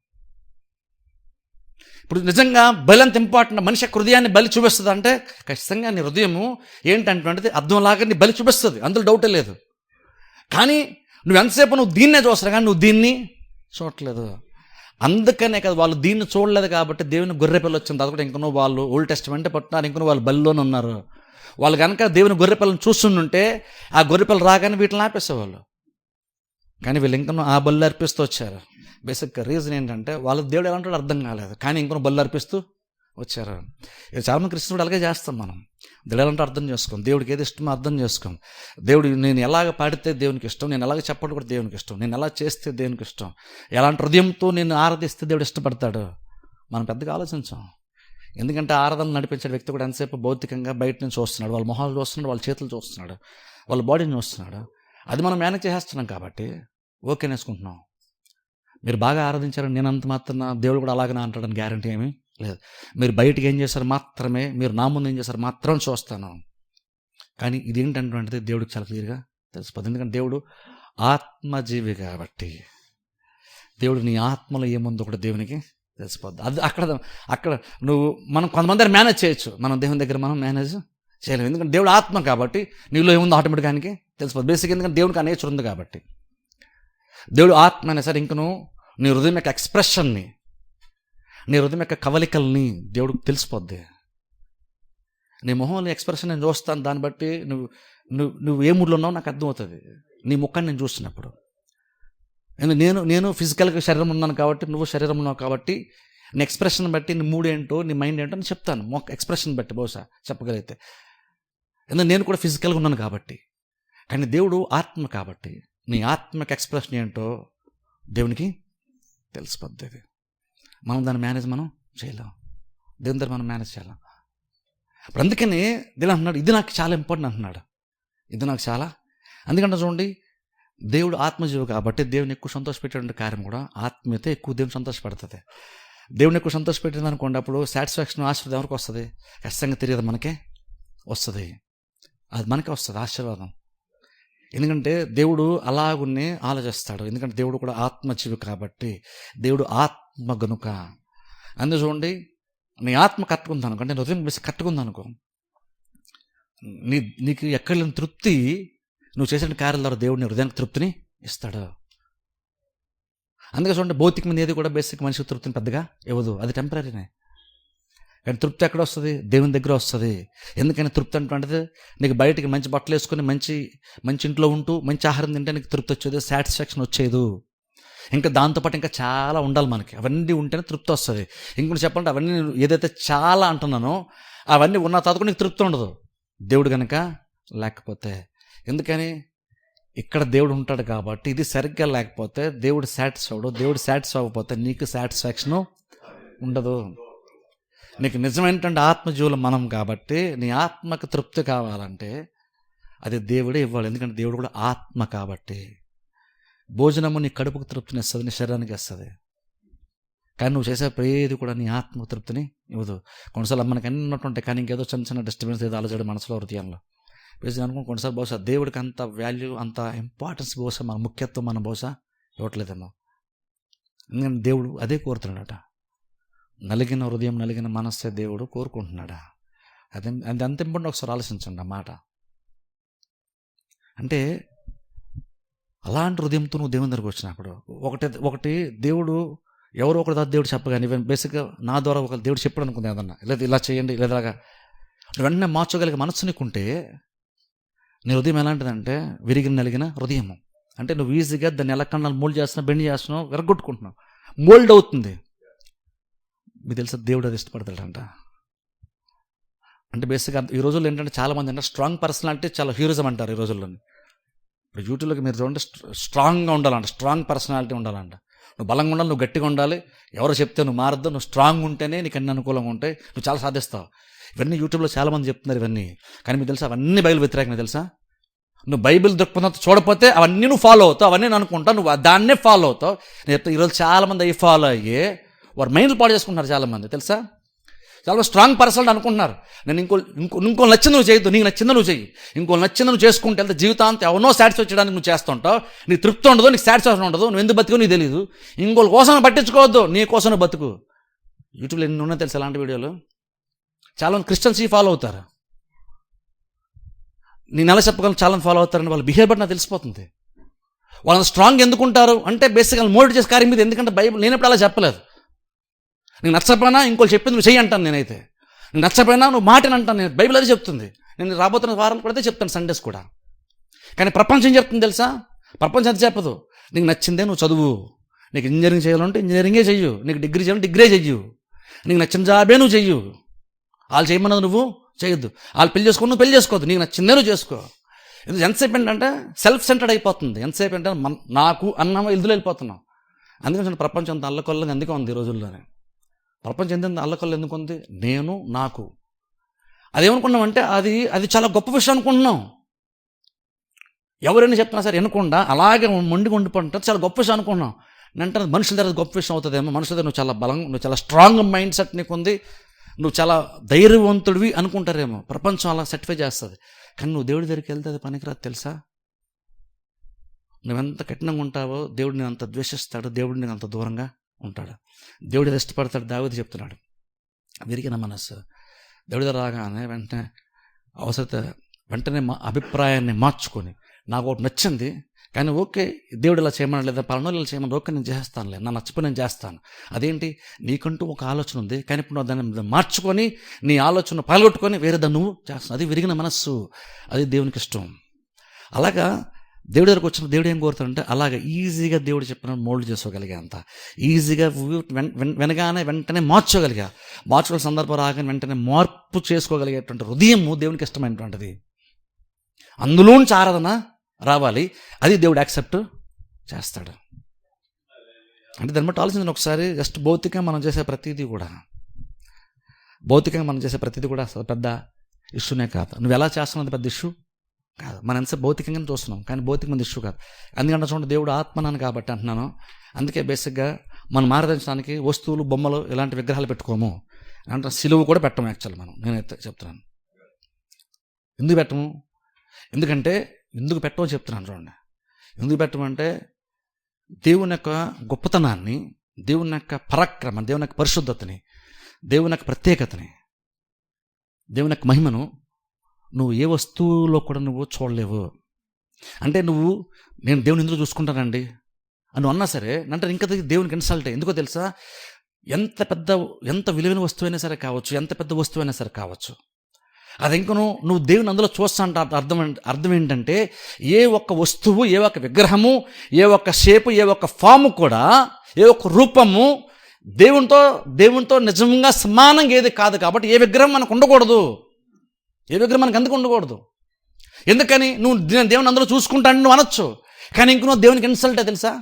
ఇప్పుడు నిజంగా బలి అంత ఇంపార్టెంట్, మనిషి హృదయాన్ని బలి చూపిస్తుంది అంటే ఖచ్చితంగా నీ హృదయము ఏంటంటే అర్థంలాగా నీ బలి చూపిస్తుంది, అందులో డౌటే లేదు. కానీ నువ్వు ఎంతసేపు నువ్వు దీన్నే చూస్తావు కానీ నువ్వు దీన్ని చూడట్లేదు. అందుకనే కదా వాళ్ళు దీన్ని చూడలేదు కాబట్టి దేవుని గొర్రెపిల్ల వచ్చింది. అది కూడా ఇంకనో వాళ్ళు ఓల్డ్ టెస్ట్మెంట్ పట్టున్నారు, ఇంకనో వాళ్ళు బలిలోనే ఉన్నారు. వాళ్ళు కనుక దేవుని గొర్రెపిల్లని చూస్తుంటే ఆ గొర్రెపిల్ల రాగానే వీటిని ఆపేసేవాళ్ళు. కానీ వీళ్ళు ఇంకనో ఆ బళ్ళు అర్పిస్తూ వచ్చారు. బేసిక్ రీజన్ ఏంటంటే వాళ్ళకి దేవుడు ఎలా ఉంటాడో అర్థం కాలేదు, కానీ ఇంకనో బళ్ళు అర్పిస్తూ వచ్చారు. చాలామంది క్రిస్టియన్స్ అలాగే చేస్తాం మనం. దేవుడంటే అర్థం చేసుకోం, దేవుడికి ఏది ఇష్టమో అర్థం చేసుకోం. దేవుడు నేను ఎలాగ పాడితే దేవునికి ఇష్టం, నేను ఎలాగ చెప్పడం కూడా దేవునికి ఇష్టం, నేను ఎలా చేస్తే దేవునికి ఇష్టం, ఎలాంటి హృదయంతో నేను ఆరాధిస్తే దేవుడు ఇష్టపడతాడు మనం పెద్దగా ఆలోచించాం. ఎందుకంటే ఆరాధన నడిపించే వ్యక్తి కూడా ఎంతసేపు భౌతికంగా బయట నుంచి చూస్తున్నాడు, వాళ్ళ మొహాలు చూస్తున్నాడు, వాళ్ళ చేతులు చూస్తున్నాడు, వాళ్ళ బాడీని చూస్తున్నాడు. అది మనం మేనేజ్ చేసేస్తున్నాం కాబట్టి ఓకే నేసుకుంటున్నాం. మీరు బాగా ఆరాధించారని నేను అంత మాత్రం దేవుడు కూడా అలాగనే అంటాడని గ్యారంటీ ఏమీ లేదు. మీరు బయటికి ఏం చేశారు మాత్రమే, మీరు నా ముందు ఏం చేశారు మాత్రం చూస్తాను. కానీ ఇది ఏంటంటే దేవుడికి చాలా క్లియర్గా తెలిసిపోతుంది. ఎందుకంటే దేవుడు ఆత్మజీవి కాబట్టి దేవుడు నీ ఆత్మలో ఏముందో కూడా దేవునికి తెలిసిపోద్ది. అది అక్కడ మనం కొంతమంది మేనేజ్ చేయొచ్చు, మనం దేవుని దగ్గర మనం మేనేజ్ చేయలేము. ఎందుకంటే దేవుడు ఆత్మ కాబట్టి నీలో ఏముందో ఆటోమేటిక్గా ఆయనకి తెలిసిపోద్ది. బేసిక్ ఎందుకంటే దేవునికి ఆ నేచర్ ఉంది కాబట్టి. దేవుడు ఆత్మ అయినా సరే ఇంకను నీ హృదయం యొక్క ఎక్స్ప్రెషన్ని, నీ హృదయం యొక్క కవలికల్ని దేవుడికి తెలిసిపోద్ది. నీ మొహంలో ఎక్స్ప్రెషన్ నేను చూస్తాను, దాన్ని బట్టి నువ్వు ఏ మూడ్లో ఉన్నావు నాకు అర్థమవుతుంది నీ ముఖాన్ని నేను చూస్తున్నప్పుడు. నేను ఫిజికల్గా శరీరం ఉన్నాను కాబట్టి, నువ్వు శరీరం ఉన్నావు కాబట్టి నీ ఎక్స్ప్రెషన్ బట్టి నీ మూడ్ ఏంటో నీ మైండ్ ఏంటో నేను చెప్తాను. మొక్క ఎక్స్ప్రెషన్ బట్టి బహుశా చెప్పగలిగితే. ఎందుకంటే నేను కూడా ఫిజికల్గా ఉన్నాను కాబట్టి. కానీ దేవుడు ఆత్మ కాబట్టి నీ ఆత్మకి ఎక్స్ప్రెషన్ ఏంటో దేవునికి తెలిసిపోద్ది. మనం దాన్ని మేనేజ్ మనం చేయలేం, దేవుని దగ్గర మనం మేనేజ్ చేయలేం. అప్పుడు అందుకని దేవుడు అంటున్నాడు ఇది నాకు చాలా ఇంపార్టెంట్ అంటున్నాడు, ఇది నాకు చాలా. అందుకంటే చూడండి, దేవుడు ఆత్మజీవి కాబట్టి దేవుని ఎక్కువ సంతోషపెట్టే కార్యం కూడా ఆత్మీయత ఎక్కువ దేవుని సంతోషపెడుతుంది. దేవుని ఎక్కువ సంతోషపెట్టింది అనుకోండి, అప్పుడు సాటిస్ఫాక్షన్ ఆశీర్వాదం ఎవరికి వస్తుంది? ఖచ్చితంగా తెలియదు మనకే వస్తుంది, అది మనకే వస్తుంది ఆశీర్వాదం. ఎందుకంటే దేవుడు అలాగునే ఆలోచిస్తాడు. ఎందుకంటే దేవుడు కూడా ఆత్మజీవి కాబట్టి, దేవుడు ఆత్మ గనుక. అందుకే చూడండి, నీ ఆత్మ కట్టుకుందానుకో, అంటే హృదయం బేసి కట్టుకుందనుకో, నీకు ఎక్కడ లేని తృప్తి నువ్వు చేసిన కార్యాల ద్వారా దేవుడు నీ హృదయానికి తృప్తిని ఇస్తాడు. అందుకే చూడండి, భౌతికమైన ఏది కూడా బేసిక్ మనిషికి తృప్తిని పెద్దగా ఇవ్వదు, అది టెంపరీనే. కానీ తృప్తి ఎక్కడ వస్తుంది? దేవుని దగ్గర వస్తుంది. ఎందుకని తృప్తి అంటే నీకు బయటికి మంచి బట్టలు వేసుకొని మంచి ఇంట్లో ఉంటూ మంచి ఆహారం తింటే నీకు తృప్తి వచ్చేది, సాటిస్ఫాక్షన్ వచ్చేది. ఇంకా దాంతోపాటు ఇంకా చాలా ఉండాలి మనకి, అవన్నీ ఉంటేనే తృప్తి వస్తుంది. ఇంకొకటి చెప్పాలంటే అవన్నీ ఏదైతే చాలా అంటున్నానో అవన్నీ ఉన్న తర్వాత కూడా నీకు తృప్తి ఉండదు దేవుడు కనుక లేకపోతే. ఎందుకని? ఇక్కడ దేవుడు ఉంటాడు కాబట్టి. ఇది సరిగ్గా లేకపోతే దేవుడు సాటిస్ఫై అవ్వడు, దేవుడు సాటిస్ఫై అవ్వకపోతే నీకు సాటిస్ఫాక్షను ఉండదు. నీకు నిజమైనటువంటి ఆత్మజీవులు మనం కాబట్టి నీ ఆత్మకు తృప్తి కావాలంటే అది దేవుడే ఇవ్వాలి. ఎందుకంటే దేవుడు కూడా ఆత్మ కాబట్టి. భోజనము నీ కడుపుకు తృప్తిని ఇస్తుంది, నీ శరీరానికి ఇస్తుంది. కానీ నువ్వు చేసే ప్రతి కూడా నీ ఆత్మకు తృప్తిని ఇవ్వదు. కొన్నిసార్లు మనకు అన్నీ ఉన్నట్టుంటాయి, కానీ ఇంకేదో చిన్న చిన్న డిస్టర్బెన్స్ ఏదో ఆలోచన మనసులో హృదయంలో బేసి అనుకుని కొన్నిసార్లు బహుశా దేవుడికి అంత వాల్యూ, అంత ఇంపార్టెన్స్ బహుశా మన ముఖ్యత్వం మనం బహుశా ఇవ్వట్లేదేమో. ఎందుకంటే దేవుడు అదే కోరుతున్నాడట, నలిగిన హృదయం నలిగిన మనస్సే దేవుడు కోరుకుంటున్నాడా. అది అంత ఇంపార్టెంట్. ఒకసారి ఆలోచించండి ఆ మాట. అంటే అలాంటి హృదయంతో నువ్వు దేవుని దగ్గరకు వచ్చినప్పుడు ఒకటి దేవుడు ఎవరో ఒకటి దేవుడు చెప్పగానే, ఈవెన్ బేసిక్గా నా ద్వారా ఒక దేవుడు చెప్పాడు అనుకుంది ఏదన్నా, లేదా ఇలా చేయండి లేదాగా వెంటనే మార్చగలిగే మనస్సు నీకుంటే నీ హృదయం ఎలాంటిదంటే విరిగిన నలిగిన హృదయము. అంటే నువ్వు ఈజీగా దాన్ని ఎలా కన్నాలు మోల్డ్ చేస్తున్నావు, బెండ్ చేస్తున్నావు, విరగొట్టుకుంటున్నావు, మోల్డ్ అవుతుంది. మీకు తెలుసా దేవుడు అది ఇష్టపడతాడంట. అంటే బేసిక్గా ఈ రోజుల్లో ఏంటంటే చాలామంది అంటే స్ట్రాంగ్ పర్సనాలిటీ చాలా హీరోయిజం అంటారు ఈ రోజుల్లో. ఇప్పుడు యూట్యూబ్లోకి మీరు చూడండి, స్ట్రాంగ్గా ఉండాలంట, స్ట్రాంగ్ పర్సనాలిటీ ఉండాలంట. నువ్వు బలంగా ఉండాలి, నువ్వు గట్టిగా ఉండాలి, ఎవరు చెప్తే నువ్వు మారద్దు, నువ్వు స్ట్రాంగ్ ఉంటేనే నీకు అన్ని అనుకూలంగా ఉంటాయి, నువ్వు చాలా సాధిస్తావు. ఇవన్నీ యూట్యూబ్లో చాలామంది చెప్తున్నారు ఇవన్నీ. కానీ మీకు తెలుసా అవన్నీ బైబిల్ వ్యతిరేకంగా తెలుసా? నువ్వు బైబిల్ దృక్పథంతో చూడకపోతే అవన్నీ నువ్వు ఫాలో అవుతావు, అవన్నీ నేను అనుకుంటావు, నువ్వు దాన్నే ఫాలో అవుతావు. నేను చెప్తా, ఈరోజు చాలామంది అవి ఫాలో అయ్యి వారు మైండ్లు పాడు చేసుకుంటున్నారు చాలామంది. తెలుసా? చాలా స్ట్రాంగ్ పర్సన్ అనుకుంటున్నారు. నేను ఇంకో నచ్చింది నువ్వు చేయొద్దు, నీకు నచ్చింది నువ్వు చెయ్యి, ఇంకో నచ్చింది నువ్వు చేసుకుంటే వెళ్తే జీవితాంతం ఎవరినో సాటిస్ఫై చేయడానికి నువ్వు చేస్తుంటావు, నీకు తృప్తి ఉండదు, నీకు సాటిస్ఫాక్షన్ ఉండదు, నువ్వు ఎందుకు బతుకు నీకు తెలియదు, ఇంకోళ్ళ కోసం పట్టించుకోవద్దు, నీ కోసం బతుకు. యూట్యూబ్లో ఎన్ని ఉన్నా తెలుసు అలాంటి వీడియోలు. చాలామంది క్రిస్టియన్స్ ఈ ఫాలో అవుతారు. నేను ఎలా చెప్పగలను చాలామంది ఫాలో అవుతారని వాళ్ళ బిహేవియర్ బట్టి నాకు తెలిసిపోతుంది. వాళ్ళని స్ట్రాంగ్ ఎందుకుంటారు అంటే బేసిక్గా మోటివేట్ చేసే కార్యం మీద. ఎందుకంటే బైబిల్ నేనప్పుడు అలా చెప్పలేదు. నీకు నచ్చపోయినా ఇంకోళ్ళు చెప్పింది నువ్వు చెయ్యి అంటాను నేనైతే. నీకు నచ్చపోయినా నువ్వు మాటని అంటాను నేను. బైబిల్ అది చెప్తుంది. నేను రాబోతున్న వారాలు కూడా అదే చెప్తాను, సండేస్ కూడా. కానీ ప్రపంచం చెప్తుంది తెలుసా? ప్రపంచం అది చెప్పదు. నీకు నచ్చిందే నువ్వు చదువు, నీకు ఇంజనీరింగ్ చేయాలంటే ఇంజనీరింగే చెయ్యు, నీకు డిగ్రీ చేయాలంటే డిగ్రీ చెయ్యు, నీకు నచ్చిన జాబే నువ్వు చెయ్యు, వాళ్ళు చేయమన్నది నువ్వు చేయొద్దు, వాళ్ళు పెళ్లి చేసుకో నువ్వు పెళ్లి చేసుకోవద్దు, నీకు నచ్చిందే నువ్వు చేసుకో. ఇది ఎంతసేపు ఏంటంటే సెల్ఫ్ సెంటర్డ్ అయిపోతుంది. ఎంతసేపు అంటే నాకు అన్నామో ఇల్లులో వెళ్ళిపోతున్నాం. అందుకని ప్రపంచం అంత అల్లకొల్లంగా అందుకే ఉంది ఈ రోజుల్లోనే. ప్రపంచం ఎంత అల్లకొల్లు ఎందుకు ఉంది? నేను నాకు అదేమనుకున్నామంటే అది చాలా గొప్ప విషయం అనుకుంటున్నాం. ఎవరైనా చెప్తున్నా సరే వినకుండా అలాగే మొండిగా ఉండిపోతుంటే చాలా గొప్ప విషయం అనుకుంటున్నాం. అంటే మనుషుల దగ్గర గొప్ప విషయం అవుతుందేమో, మనుషుల దగ్గర నువ్వు చాలా నువ్వు చాలా స్ట్రాంగ్ మైండ్ సెట్ నీకు ఉంది, నువ్వు చాలా ధైర్యవంతుడివి అనుకుంటారేమో. ప్రపంచం అలా సర్టిఫై చేస్తుంది. కానీ నువ్వు దేవుడి దగ్గరికి వెళ్తే అది పనికిరాదు తెలుసా. నువ్వెంత కఠినంగా ఉంటావో దేవుడు నేను అంత ద్వేషిస్తాడు, దేవుడు నేను అంత దూరంగా ఉంటాడు. దేవుడు ఇష్టపడతాడు. దావీదు చెప్తున్నాడు, విరిగిన మనస్సు దేవుడి దగ్గర రాగానే వెంటనే మా అభిప్రాయాన్ని మార్చుకొని, నాకు ఒకటి నచ్చింది కానీ ఓకే దేవుడు ఇలా చేయమని లేదా పలానా ఇలా చేయమని, ఓకే నేను చేస్తానులే, నా నచ్చిపోయి నేను చేస్తాను. అదేంటి, నీకంటూ ఒక ఆలోచన ఉంది కానీ ఇప్పుడు నువ్వు దాన్ని మార్చుకొని నీ ఆలోచన పాల్గొట్టుకొని వేరే దాన్ని నువ్వు చేస్తావు. అది విరిగిన మనస్సు, అది దేవునికి ఇష్టం. అలాగా దేవుడి దగ్గరకు వచ్చిన దేవుడు ఏం కోరుతాడంటే అలాగే ఈజీగా దేవుడు చెప్పిన మోల్డ్ చేసుకోగలిగా, అంత ఈజీగా వినగానే వెంటనే మార్చుకోగలిగే సందర్భం రాగానే వెంటనే మార్పు చేసుకోగలిగేటువంటి హృదయము దేవునికి ఇష్టమైనటువంటిది. అందులోంచి ఆరాధన రావాలి, అది దేవుడు యాక్సెప్ట్ చేస్తాడు. అంటే దాన్ని బట్టి ఆలోచించండి ఒకసారి. జస్ట్ భౌతికంగా మనం చేసే ప్రతిదీ కూడా పెద్ద ఇష్యూనే కాదు. నువ్వు ఎలా చేస్తున్నది పెద్ద ఇష్యూ కాదు. మనం ఎంత భౌతికంగానే చూస్తున్నాం కానీ భౌతికమైన ఇష్యూ కాదు. అందుకంటే చూడండి, దేవుడు ఆత్మనాను కాబట్టి అంటున్నాను. అందుకే బేసిక్గా మనం ఆరాధించడానికి వస్తువులు, బొమ్మలు, ఇలాంటి విగ్రహాలు పెట్టుకోము. అంటే సిలువు కూడా పెట్టము. యాక్చువల్ నేనైతే చెప్తున్నాను ఎందుకు పెట్టము. ఎందుకు పెట్టమని చెప్తున్నాను చూడండి. ఎందుకు పెట్టమంటే దేవుని యొక్క గొప్పతనాన్ని, దేవుని యొక్క పరాక్రమ, దేవుని యొక్క పరిశుద్ధతని, దేవుని యొక్క ప్రత్యేకతని, దేవుని యొక్క మహిమను నువ్వు ఏ వస్తువులో కూడా నువ్వు చూడలేవు. అంటే నేను దేవుని ఎందుకు చూసుకుంటానండి అని అన్నా సరే అంటే ఇంకా దేవునికి ఇన్సల్ట్. ఎందుకో తెలుసా, ఎంత విలువైన వస్తువైనా సరే కావచ్చు, ఎంత పెద్ద వస్తువైనా సరే కావచ్చు, అది ఇంకను నువ్వు దేవుని అందులో చూస్తా అంటే అర్థం ఏంటంటే ఏ ఒక్క వస్తువు, ఏ ఒక్క విగ్రహము, ఏ ఒక్క షేపు, ఏ ఒక్క ఫాము కూడా, ఏ ఒక్క రూపము దేవునితో నిజంగా సమానంగా ఏది కాదు. కాబట్టి ఏ విగ్రహం మనకు ఉండకూడదు, ఏ విగ్రహం మనకు ఎందుకు ఉండకూడదు. ఎందుకని నువ్వు దేవుని అందులో చూసుకుంటాను నువ్వు అనొచ్చు, కానీ ఇంక నువ్వు దేవునికి ఇన్సల్టే తెలుసా.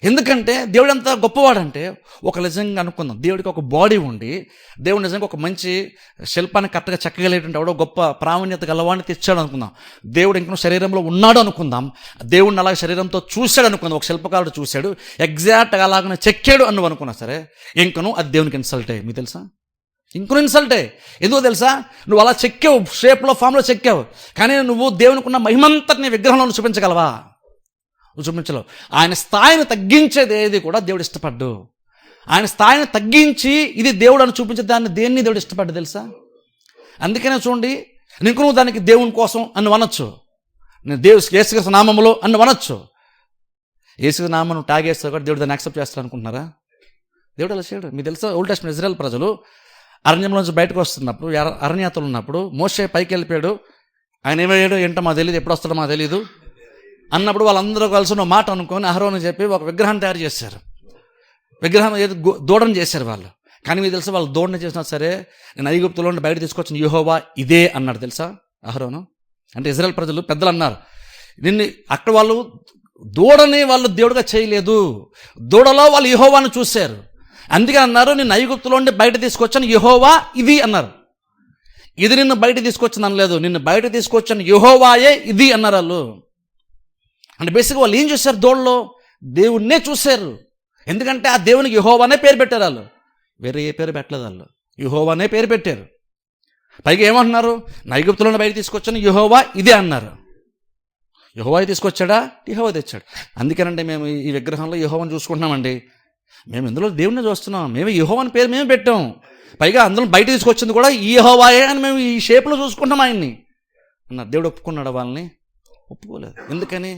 ఎందుకంటే దేవుడు ఎంత గొప్పవాడంటే, ఒక నిజంగా అనుకుందాం దేవుడికి ఒక బాడీ ఉండి, దేవుడు నిజంగా ఒక మంచి శిల్పాన్ని కరెక్ట్గా చెక్కగలిగేటువంటి ఎవడో గొప్ప ప్రావీణ్యత గలవాడిని తెచ్చాడు అనుకుందాం. దేవుడు ఇంకనూ శరీరంలో ఉన్నాడు అనుకుందాం. దేవుడిని అలాగే శరీరంతో చూశాడు అనుకుందాం. ఒక శిల్పకారుడు చూశాడు, ఎగ్జాక్ట్గా అలాగనే చెక్కాడు అని నువ్వు అనుకున్నా సరే ఇంకనూ అది దేవునికి ఇన్సల్టే. మీకు తెలుసా, ఇంకొన ఇన్సల్టే. ఎందుకో తెలుసా, నువ్వు అలా చెక్కావు, షేప్లో, ఫామ్లో చెక్కావు, కానీ నువ్వు దేవునికి ఉన్న మహిమంతటిని విగ్రహంలో చూపించగలవా? చూపించలేవు. ఆయన స్థాయిని తగ్గించేది ఏది కూడా దేవుడు ఇష్టపడ్డు. ఆయన స్థాయిని తగ్గించి ఇది దేవుడు అని చూపించే దాన్ని దేన్ని దేవుడు ఇష్టపడ్డు తెలుసా. అందుకనే చూడండి, నువ్వు దానికి దేవుని కోసం అని అనొచ్చు, నేను యేసుక్రీస్తు నామములో అని అనొచ్చు. యేసుక్రీస్తు నామం ట్యాగ్ చేస్తావు కూడా దేవుడు దాన్ని యాక్సెప్ట్ చేస్తాడు అనుకుంటున్నారా? దేవుడు అలా చేయడు. మీకు తెలుసా, ఓల్డ్ టెస్ట్మెంట్ ఇజ్రాయెల్ ప్రజలు అరణ్యంలోంచి బయటకు వస్తున్నప్పుడు, అరణ్యాతలు ఉన్నప్పుడు మోషే పైకి వెళ్ళిపోయాడు. ఆయన ఏమయ్యాడు ఏంటో మాకు తెలియదు, ఎప్పుడు వస్తాడో మాకు తెలియదు అన్నప్పుడు వాళ్ళందరూ కలిసి ఉన్న మాట అనుకొని అహరోను చెప్పి ఒక విగ్రహం తయారు చేశారు. విగ్రహం ఏదో దూడని చేశారు వాళ్ళు. కానీ మీకు తెలుసా, వాళ్ళు దూడని చేసినా సరే నేను ఐగుప్తులో నుండి బయట తీసుకొచ్చిన యెహోవా ఇదే అన్నాడు తెలుసా అహరోను. అంటే ఇజ్రాయెల్ ప్రజలు పెద్దలు అన్నారు, నిన్ను అక్కడ వాళ్ళు దూడని వాళ్ళు దేవుడిగా చేయలేదు, దూడలో వాళ్ళు యెహోవాను చూశారు. అందుకే అన్నారు, నిన్ను ఐగుప్తులో నుండి బయట తీసుకొచ్చాను యెహోవా ఇది అన్నారు. ఇది నిన్ను బయట తీసుకొచ్చింది అనలేదు, నిన్ను బయట తీసుకొచ్చాను యెహోవాయే ఇది అన్నారు వాళ్ళు. అంటే బేసిక్గా వాళ్ళు ఏం చూశారు, దూడలో దేవుణ్ణే చూశారు. ఎందుకంటే ఆ దేవునికి యెహోవానే పేరు పెట్టారు వాళ్ళు, వేరే ఏ పేరు పెట్టలేదు. వాళ్ళు యెహోవానే పేరు పెట్టారు. పైగా ఏమంటున్నారు, ఐగుప్తులో బయట తీసుకొచ్చాను యెహోవా ఇదే అన్నారు. యెహోవా తీసుకొచ్చాడా? యెహోవా తెచ్చాడు. అందుకేనంటే మేము ఈ విగ్రహంలో యెహోవాని చూసుకుంటున్నామండి. మేము ఇందులో దేవుణ్ణి చూస్తున్నాం, మేము యెహోవాని పేరు మేము పెట్టాం. పైగా అందులో బయట తీసుకొచ్చింది కూడా ఈ యెహోవాయే అని మేము ఈ షేప్లో చూసుకుంటాం ఆయన్ని అన్నారు. దేవుడు ఒప్పుకున్నాడు? వాళ్ళని ఒప్పుకోలేదు. ఎందుకని,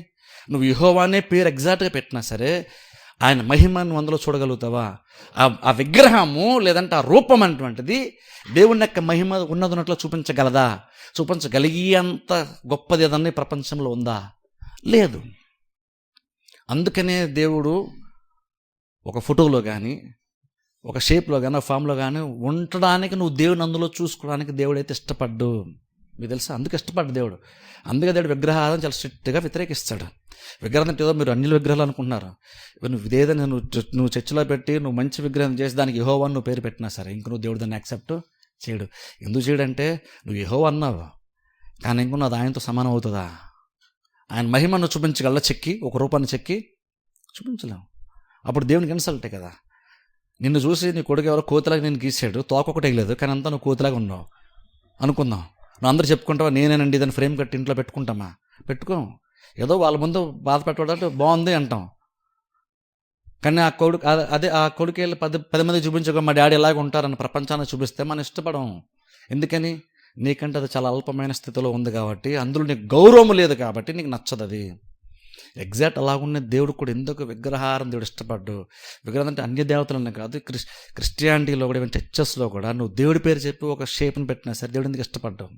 నువ్వు యెహోవానే పేరు ఎగ్జాక్ట్గా పెట్టినా సరే ఆయన మహిమను అందులో చూడగలుగుతావా? ఆ విగ్రహము లేదంటే ఆ రూపం అటువంటిది దేవుని యొక్క మహిమ ఉన్నదన్నట్లు చూపించగలదా? చూపించగలిగి అంత గొప్పది ఏదన్నా ప్రపంచంలో ఉందా? లేదు. అందుకనే దేవుడు ఒక ఫోటోలో కానీ ఒక షేప్లో కానీ ఒక ఫామ్లో కానీ ఉండడానికి నువ్వు దేవుని అందులో చూసుకోవడానికి దేవుడైతే ఇష్టపడ్డు. మీకు తెలుసా, అందుకు ఇష్టపడ్డు దేవుడు. అందుకే దేవుడు విగ్రహాలను చాలా స్ట్రిక్ట్గా వ్యతిరేకిస్తాడు. విగ్రహం అంటే ఏదో మీరు అన్ని విగ్రహాలు అనుకుంటున్నారు. నువ్వు ఇదేదైనా నువ్వు చర్చిలో పెట్టి నువ్వు మంచి విగ్రహం చేసి దానికి యెహోవా అని నువ్వు పేరు పెట్టినా సరే ఇంక నువ్వు దేవుడు దాన్ని యాక్సెప్ట్ చేయడు. ఎందుకు చేయడంటే నువ్వు యెహోవా అన్నావు, కానీ ఇంకో అది ఆయనతో సమానం అవుతుందా? ఆయన మహిమను చూపించగల చెక్కి, ఒక రూపాన్ని చెక్కి చూపించలేము. అప్పుడు దేవునికి ఇన్సల్టే కదా. నిన్ను చూసి నీ కొడుకు ఎవరో కోతిలాగా నేను గీసాడు, తోక ఒకటి వేయలేదు, కానీ అంతా నువ్వు కోతిలాగా ఉన్నావు అనుకుందాం. నువ్వు అందరూ చెప్పుకుంటావా నేనేనండి దాన్ని ఫ్రేమ్ కట్టి ఇంట్లో పెట్టుకుంటామా? పెట్టుకోం. ఏదో వాళ్ళ ముందు బాధ పెట్టాలంటే బాగుంది అంటాం. కానీ ఆ కొడుకు అదే ఆ కొడుకు వెళ్ళి 10 మంది చూపించగా మా డాడీ ఎలాగ ఉంటారని ప్రపంచాన్ని చూపిస్తే మనం ఇష్టపడం. ఎందుకని? నీకంటే అది చాలా అల్పమైన స్థితిలో ఉంది కాబట్టి, అందులో నీకు గౌరవం లేదు కాబట్టి నీకు నచ్చదు అది. ఎగ్జాక్ట్ అలాగున్న దేవుడు కూడా ఎందుకు విగ్రహారం దేవుడు ఇష్టపడ్డు. విగ్రహం అంటే అన్య దేవతలనే కాదు, క్రిస్టియానిటీలో కూడా ఈవెన్ చర్చెస్లో కూడా నువ్వు దేవుడి పేరు చెప్పి ఒక షేప్ని పెట్టినా సరే దేవుడు ఎందుకు ఇష్టపడ్డావు?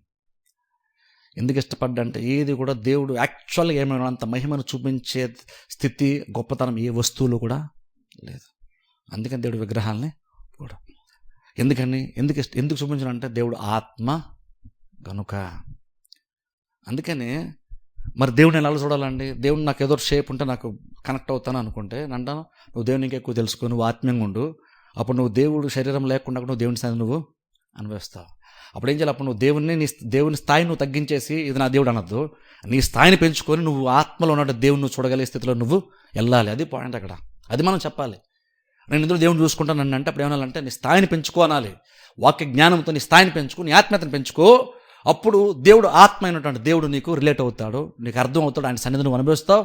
ఎందుకు ఇష్టపడ్డా అంటే ఏది కూడా దేవుడు యాక్చువల్గా ఏమైనా అంత మహిమను చూపించే స్థితి, గొప్పతనం ఏ వస్తువులు కూడా లేదు. అందుకని దేవుడు విగ్రహాలని కూడా ఎందుకు చూపించాలంటే దేవుడు ఆత్మ కనుక. అందుకని మరి దేవుడిని ఎలా చూడాలండి? దేవుడు నాకు ఏదో షేప్ ఉంటే నాకు కనెక్ట్ అవుతాను అనుకుంటే అంటాను నువ్వు దేవుని ఇంకా ఎక్కువ తెలుసుకో, నువ్వు ఆత్మీయంగా ఉండు. అప్పుడు నువ్వు దేవుడు శరీరం లేకుండా నువ్వు దేవుని స్థాయిని నువ్వు అనుభవిస్తావు. అప్పుడు ఏం చేయాలి? అప్పుడు నువ్వు దేవుని స్థాయిని నువ్వు తగ్గించేసి ఇది నా దేవుడు అనొద్దు. నీ స్థాయిని పెంచుకొని నువ్వు ఆత్మలో ఉన్న దేవుని చూడగలిగే స్థితిలో నువ్వు వెళ్ళాలి. అది పాయింట్ అక్కడ. అది మనం చెప్పాలి. నేను ఇందులో దేవుని చూసుకుంటాను అంటే అప్పుడు ఏమనాలంటే నీ స్థాయిని పెంచుకో అనాలి. వాక్య జ్ఞానంతో నీ స్థాయిని పెంచుకో, నీ ఆత్మీయతను పెంచుకో. అప్పుడు దేవుడు ఆత్మ అయినటువంటి దేవుడు నీకు రిలేట్ అవుతాడు, నీకు అర్థం అవుతాడు, ఆయన సన్నిధిని నువ్వు అనుభవిస్తావు.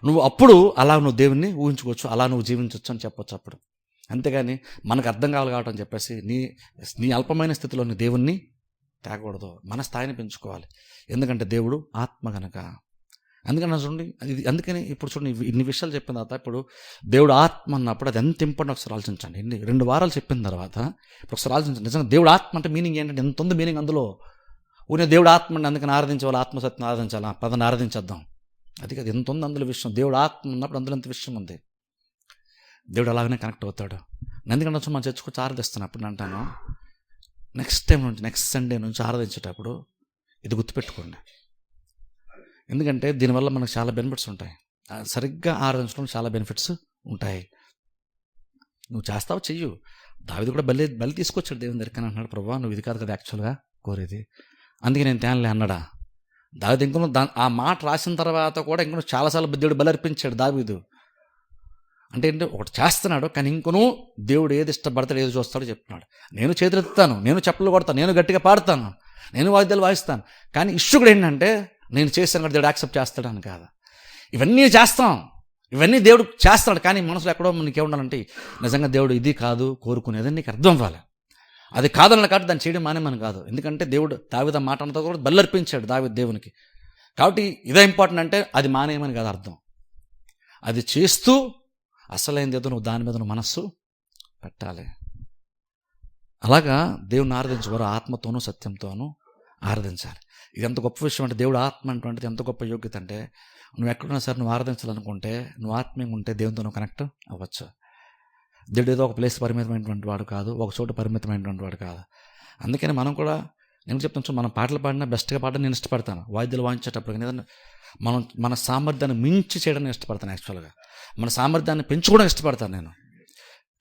నువ్వు అప్పుడు అలా నువ్వు దేవుణ్ణి ఊహించుకోవచ్చు, అలా నువ్వు జీవించవచ్చు అని చెప్పొచ్చు అప్పుడు. అంతేగాని మనకు అర్థం కావాలి కాబట్టి అని చెప్పేసి నీ అల్పమైన స్థితిలో నీ దేవుణ్ణి తేకూడదు. మన స్థాయిని పెంచుకోవాలి. ఎందుకంటే దేవుడు ఆత్మ కనుక. అందుకని చూడండి, అందుకని ఇప్పుడు చూడండి ఇన్ని విషయాలు చెప్పిన తర్వాత ఇప్పుడు దేవుడు ఆత్మ అన్నప్పుడు అది ఎంత ఇంపార్టెంట్ ఒకసారి ఆలోచించండి. 2 వారాలు చెప్పిన తర్వాత ఇప్పుడు ఒకసారి ఆలోచించండి. నిజంగా దేవుడు ఆత్మ అంటే మీనింగ్ ఏంటంటే ఎంత ఉంది మీనింగ్ అందులో. ఊనే దేవుడు ఆత్మ అంటే అందుకని ఆరాధించేవాళ్ళు ఆత్మసత్యం ఆరాధించాలి, పదాన్ని ఆరాధించేద్దాం. అది కదా ఎంత ఉంది అందులో విషయం. దేవుడు ఆత్మ ఉన్నప్పుడు అందులో ఎంత విషయం ఉంది. దేవుడు అలాగనే కనెక్ట్ అవుతాడు. ఎందుకంటే వచ్చి మనం చర్చకు ఆరాధిస్తున్నాను. అప్పుడు అంటాను నెక్స్ట్ టైం నుంచి నెక్స్ట్ సండే నుంచి ఆరాధించేటప్పుడు ఇది గుర్తుపెట్టుకోండి. ఎందుకంటే దీనివల్ల మనకు చాలా బెనిఫిట్స్ ఉంటాయి. సరిగ్గా ఆరాధించడం చాలా బెనిఫిట్స్ ఉంటాయి. నువ్వు చేస్తావు, చెయ్యు. దావీదు కూడా బలి తీసుకొచ్చాడు దేవుని దగ్గరికి. అన్నాడు ప్రభువా నువ్వు ఇది కాదు కదా యాక్చువల్గా కోరేది, అందుకే నేను తేనలే అన్నాడా. దావీదు ఇంకొన ఆ మాట రాసిన తర్వాత కూడా ఇంకొన చాలాసార్లు దేవుడు బలి అర్పించాడు దావీదు. అంటే ఏంటంటే ఒకటి చేస్తున్నాడు, కానీ ఇంకొను దేవుడు ఏది ఇష్టపడతాడు ఏది చూస్తాడో చెప్తున్నాడు. నేను చేతులెత్తుతాను, నేను చెప్పులు కొడతాను, నేను గట్టిగా పాడతాను, నేను వాయిద్యాలు వాయిస్తాను, కానీ ఇష్యూ కూడా ఏంటంటే నేను చేస్తాను కూడా దేవుడు యాక్సెప్ట్ చేస్తాడని కాదు. ఇవన్నీ చేస్తాం, ఇవన్నీ దేవుడు చేస్తాడు, కానీ మనసులో ఎక్కడో నీకేముండాలంటే నిజంగా దేవుడు ఇది కాదు కోరుకునేది నీకు అర్థం అవ్వాలి. అది కాదన్న కాబట్టి దాన్ని చేయడం మానేమని కాదు. ఎందుకంటే దేవుడు దావీదు మాట అంతా కూడా బల్లర్పించాడు దావీదు దేవునికి. కాబట్టి ఇదే ఇంపార్టెంట్ అంటే అది మానేయమని కాదు అర్థం. అది చేస్తూ అసలైంది ఏదో నువ్వు దాని మీద నువ్వు మనస్సు పెట్టాలి. అలాగా దేవుని ఆరాధించేవారు ఆత్మతోనూ సత్యంతోనూ ఆరాధించాలి. ఇది ఎంత గొప్ప విషయం అంటే దేవుడు ఆత్మ అంటువంటిది ఎంత గొప్ప యోగ్యత అంటే నువ్వు ఎక్కడున్నా సరే నువ్వు ఆరాధించాలనుకుంటే నువ్వు ఆత్మీయంగా ఉంటే దేవునితో నువ్వు కనెక్ట్ అవ్వచ్చు. దేవుడు ఏదో ఒక ప్లేస్ పరిమితమైనటువంటి వాడు కాదు, ఒక చోట పరిమితమైనటువంటి వాడు కాదు. అందుకని మనం కూడా నేను చెప్తాను, మనం పాటలు పాడినా బెస్ట్గా పాడడం నేను ఇష్టపడతాను. వాయిద్యాలు వాయించేటప్పుడు కానీ ఏదన్నా మన సామర్థ్యాన్ని మించి చేయడం నేను ఇష్టపడతాను. యాక్చువల్గా మన సామర్థ్యాన్ని పెంచుకోవడం ఇష్టపడతాను నేను.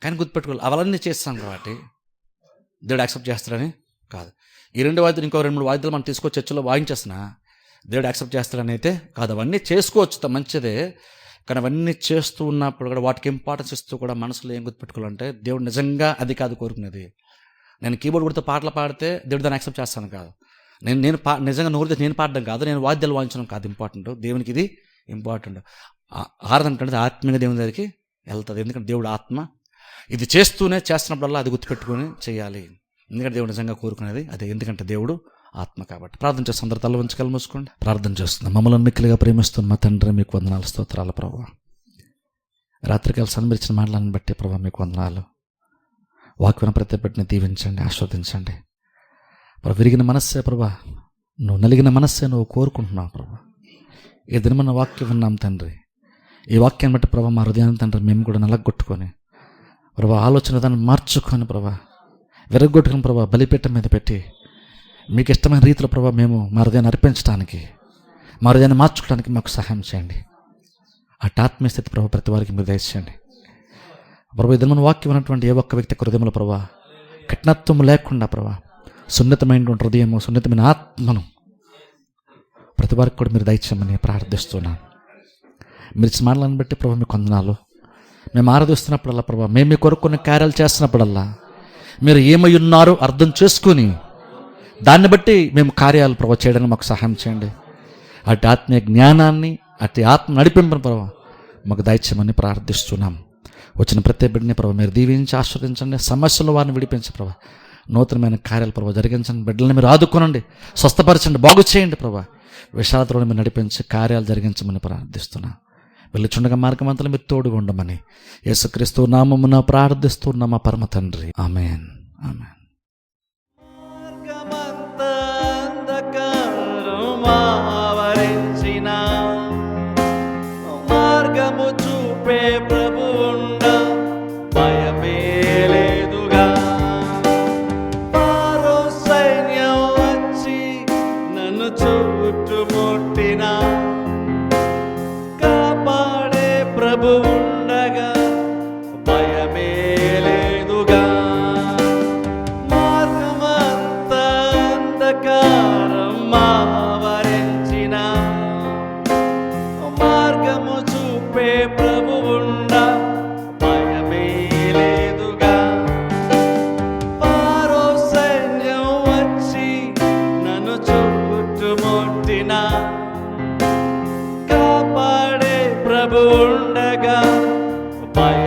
కానీ గుర్తుపెట్టుకోవాలి అవన్నీ చేస్తాను కాబట్టి దేవుడు యాక్సెప్ట్ చేస్తాడని కాదు. ఈ 2 వాయిద్యాలు ఇంకో 2-3 వాయిద్యాలు మనం తీసుకొచ్చి చర్చలో వాయించేస్తున్నా దేవుడు యాక్సెప్ట్ చేస్తాడని అయితే కాదు. అవన్నీ చేసుకోవచ్చు మంచిదే, కానీ అవన్నీ చేస్తూ ఉన్నప్పుడు కూడా వాటికి ఇంపార్టెన్స్ ఇస్తూ కూడా మనసులో ఏం గుర్తుపెట్టుకోవాలంటే దేవుడు నిజంగా అది కాదు కోరుకునేది. నేను కీబోర్డ్ కొడితే పాటలు పాడితే దేవుడు దాన్ని యాక్సెప్ట్ చేస్తాను కాదు. నేను నిజంగా నోరితే నేను పాడడం కాదు, నేను వాద్యాలు వాయించడం కాదు ఇంపార్టెంట్. దేవునికి ఇది ఇంపార్టెంట్. ఆరాధన అంటే ఆత్మీయ దేవుని దగ్గరికి వెళ్తుంది. ఎందుకంటే దేవుడు ఆత్మ. ఇది చేస్తున్నప్పుడల్లా అది గుర్తుపెట్టుకొని చేయాలి. ఎందుకంటే దేవుడు నిజంగా కోరుకునేది అదే. ఎందుకంటే దేవుడు ఆత్మ కాబట్టి. ప్రార్థన చేస్తున్న అందరూ తల వంచి కళ్ళు మూసుకోండి. ప్రార్థన చేస్తున్నాం. మమ్మల్ని మిక్కిలిగా ప్రేమిస్తున్న మా తండ్రి మీకు వందనాలు, స్తోత్రాలు ప్రభువా. రాత్రికాల సన్మరిచిన మాటలను బట్టి ప్రభువా మీకు వందనాలు. వాక్యం ప్రతి పెట్టిన దీవించండి, ఆస్వాదించండి ప్రభు. విరిగిన మనస్సే ప్రభా, నువ్వు నలిగిన మనస్సే నువ్వు కోరుకుంటున్నావు ప్రభా. ఈ దినమన్న వాక్యం విన్నాం తండ్రి. ఈ వాక్యాన్ని బట్టి ప్రభా మా హృదయాన్ని తండ్రి మేము కూడా నలగొట్టుకొని ప్రభా ఆలోచన దాన్ని మార్చుకొని ప్రభా విరగొట్టుకుని ప్రభా బలిపీఠం మీద పెట్టి మీకు ఇష్టమైన రీతిలో ప్రభా మేము మా హృదయాన్ని అర్పించడానికి, మా హృదయాన్ని మార్చుకోవడానికి మాకు సహాయం చేయండి. అటు ఆత్మీయ స్థితి ప్రభా ప్రతి వారికి మీరు దయచేయండి. ప్రభా ఇద్దరు మన వాక్యం ఉన్నటువంటి ఏ ఒక్క వ్యక్తి హృదయంలో ప్రభా కఠినత్వం లేకుండా ప్రభా సున్నితమైనటువంటి హృదయము, సున్నితమైన ఆత్మను ప్రతి వారికి కూడా మీరు దయచేయమని ప్రార్థిస్తున్నాను. మీరు ఇచ్చిన మాటలను బట్టి ప్రభా మీకు వందనాలు. మేము ఆరాధిస్తున్నప్పుడల్లా ప్రభా, మేము మీ కొరకు కొన్ని కార్యాలు చేస్తున్నప్పుడల్లా మీరు ఏమై ఉన్నారో అర్థం చేసుకుని దాన్ని బట్టి మేము కార్యాలు ప్రభా చేయడానికి మాకు సహాయం చేయండి. అటు ఆత్మీయ జ్ఞానాన్ని, అటు ఆత్మ నడిపింపని ప్రభా మాకు దయచేయమని ప్రార్థిస్తున్నాం. వచ్చిన ప్రతి బిడ్డని ప్రభా మీరు దీవించి ఆశీర్వదించండి. సమస్యలు వారిని విడిపించి ప్రభా నూతనమైన కార్యాలు ప్రభా జరిగించండి. బిడ్డల్ని మీరు ఆదుకోనండి, స్వస్థపరచండి, బాగు చేయండి ప్రభా. విషాదతోనే మీరు నడిపించి కార్యాలు జరిగించమని ప్రార్థిస్తున్నాం. వెళ్ళుచుండగా మార్గమంతలో మీరు తోడుగా ఉండమని యేసుక్రీస్తు నామమున ప్రార్థిస్తున్న మా పరమ తండ్రి, ఆమేన్, ఆమేన్. మార్గము చూపే ప్రభువుండ భయమే లేదుగా. పారో సైన్యం వచ్చి నన్ను చుట్టుముట్టిన కాపాడే ప్రభువుండగా భయమే లేదుగా. మార్గమంతా అంధకారం ఆవరించిన మార్గము చూపే ప్రభువుండ భయమే లేదుగా. పారో సైన్యం వచ్చి నన్ను చుట్టుముట్టిన కాపాడే ప్రభువుండగా భయ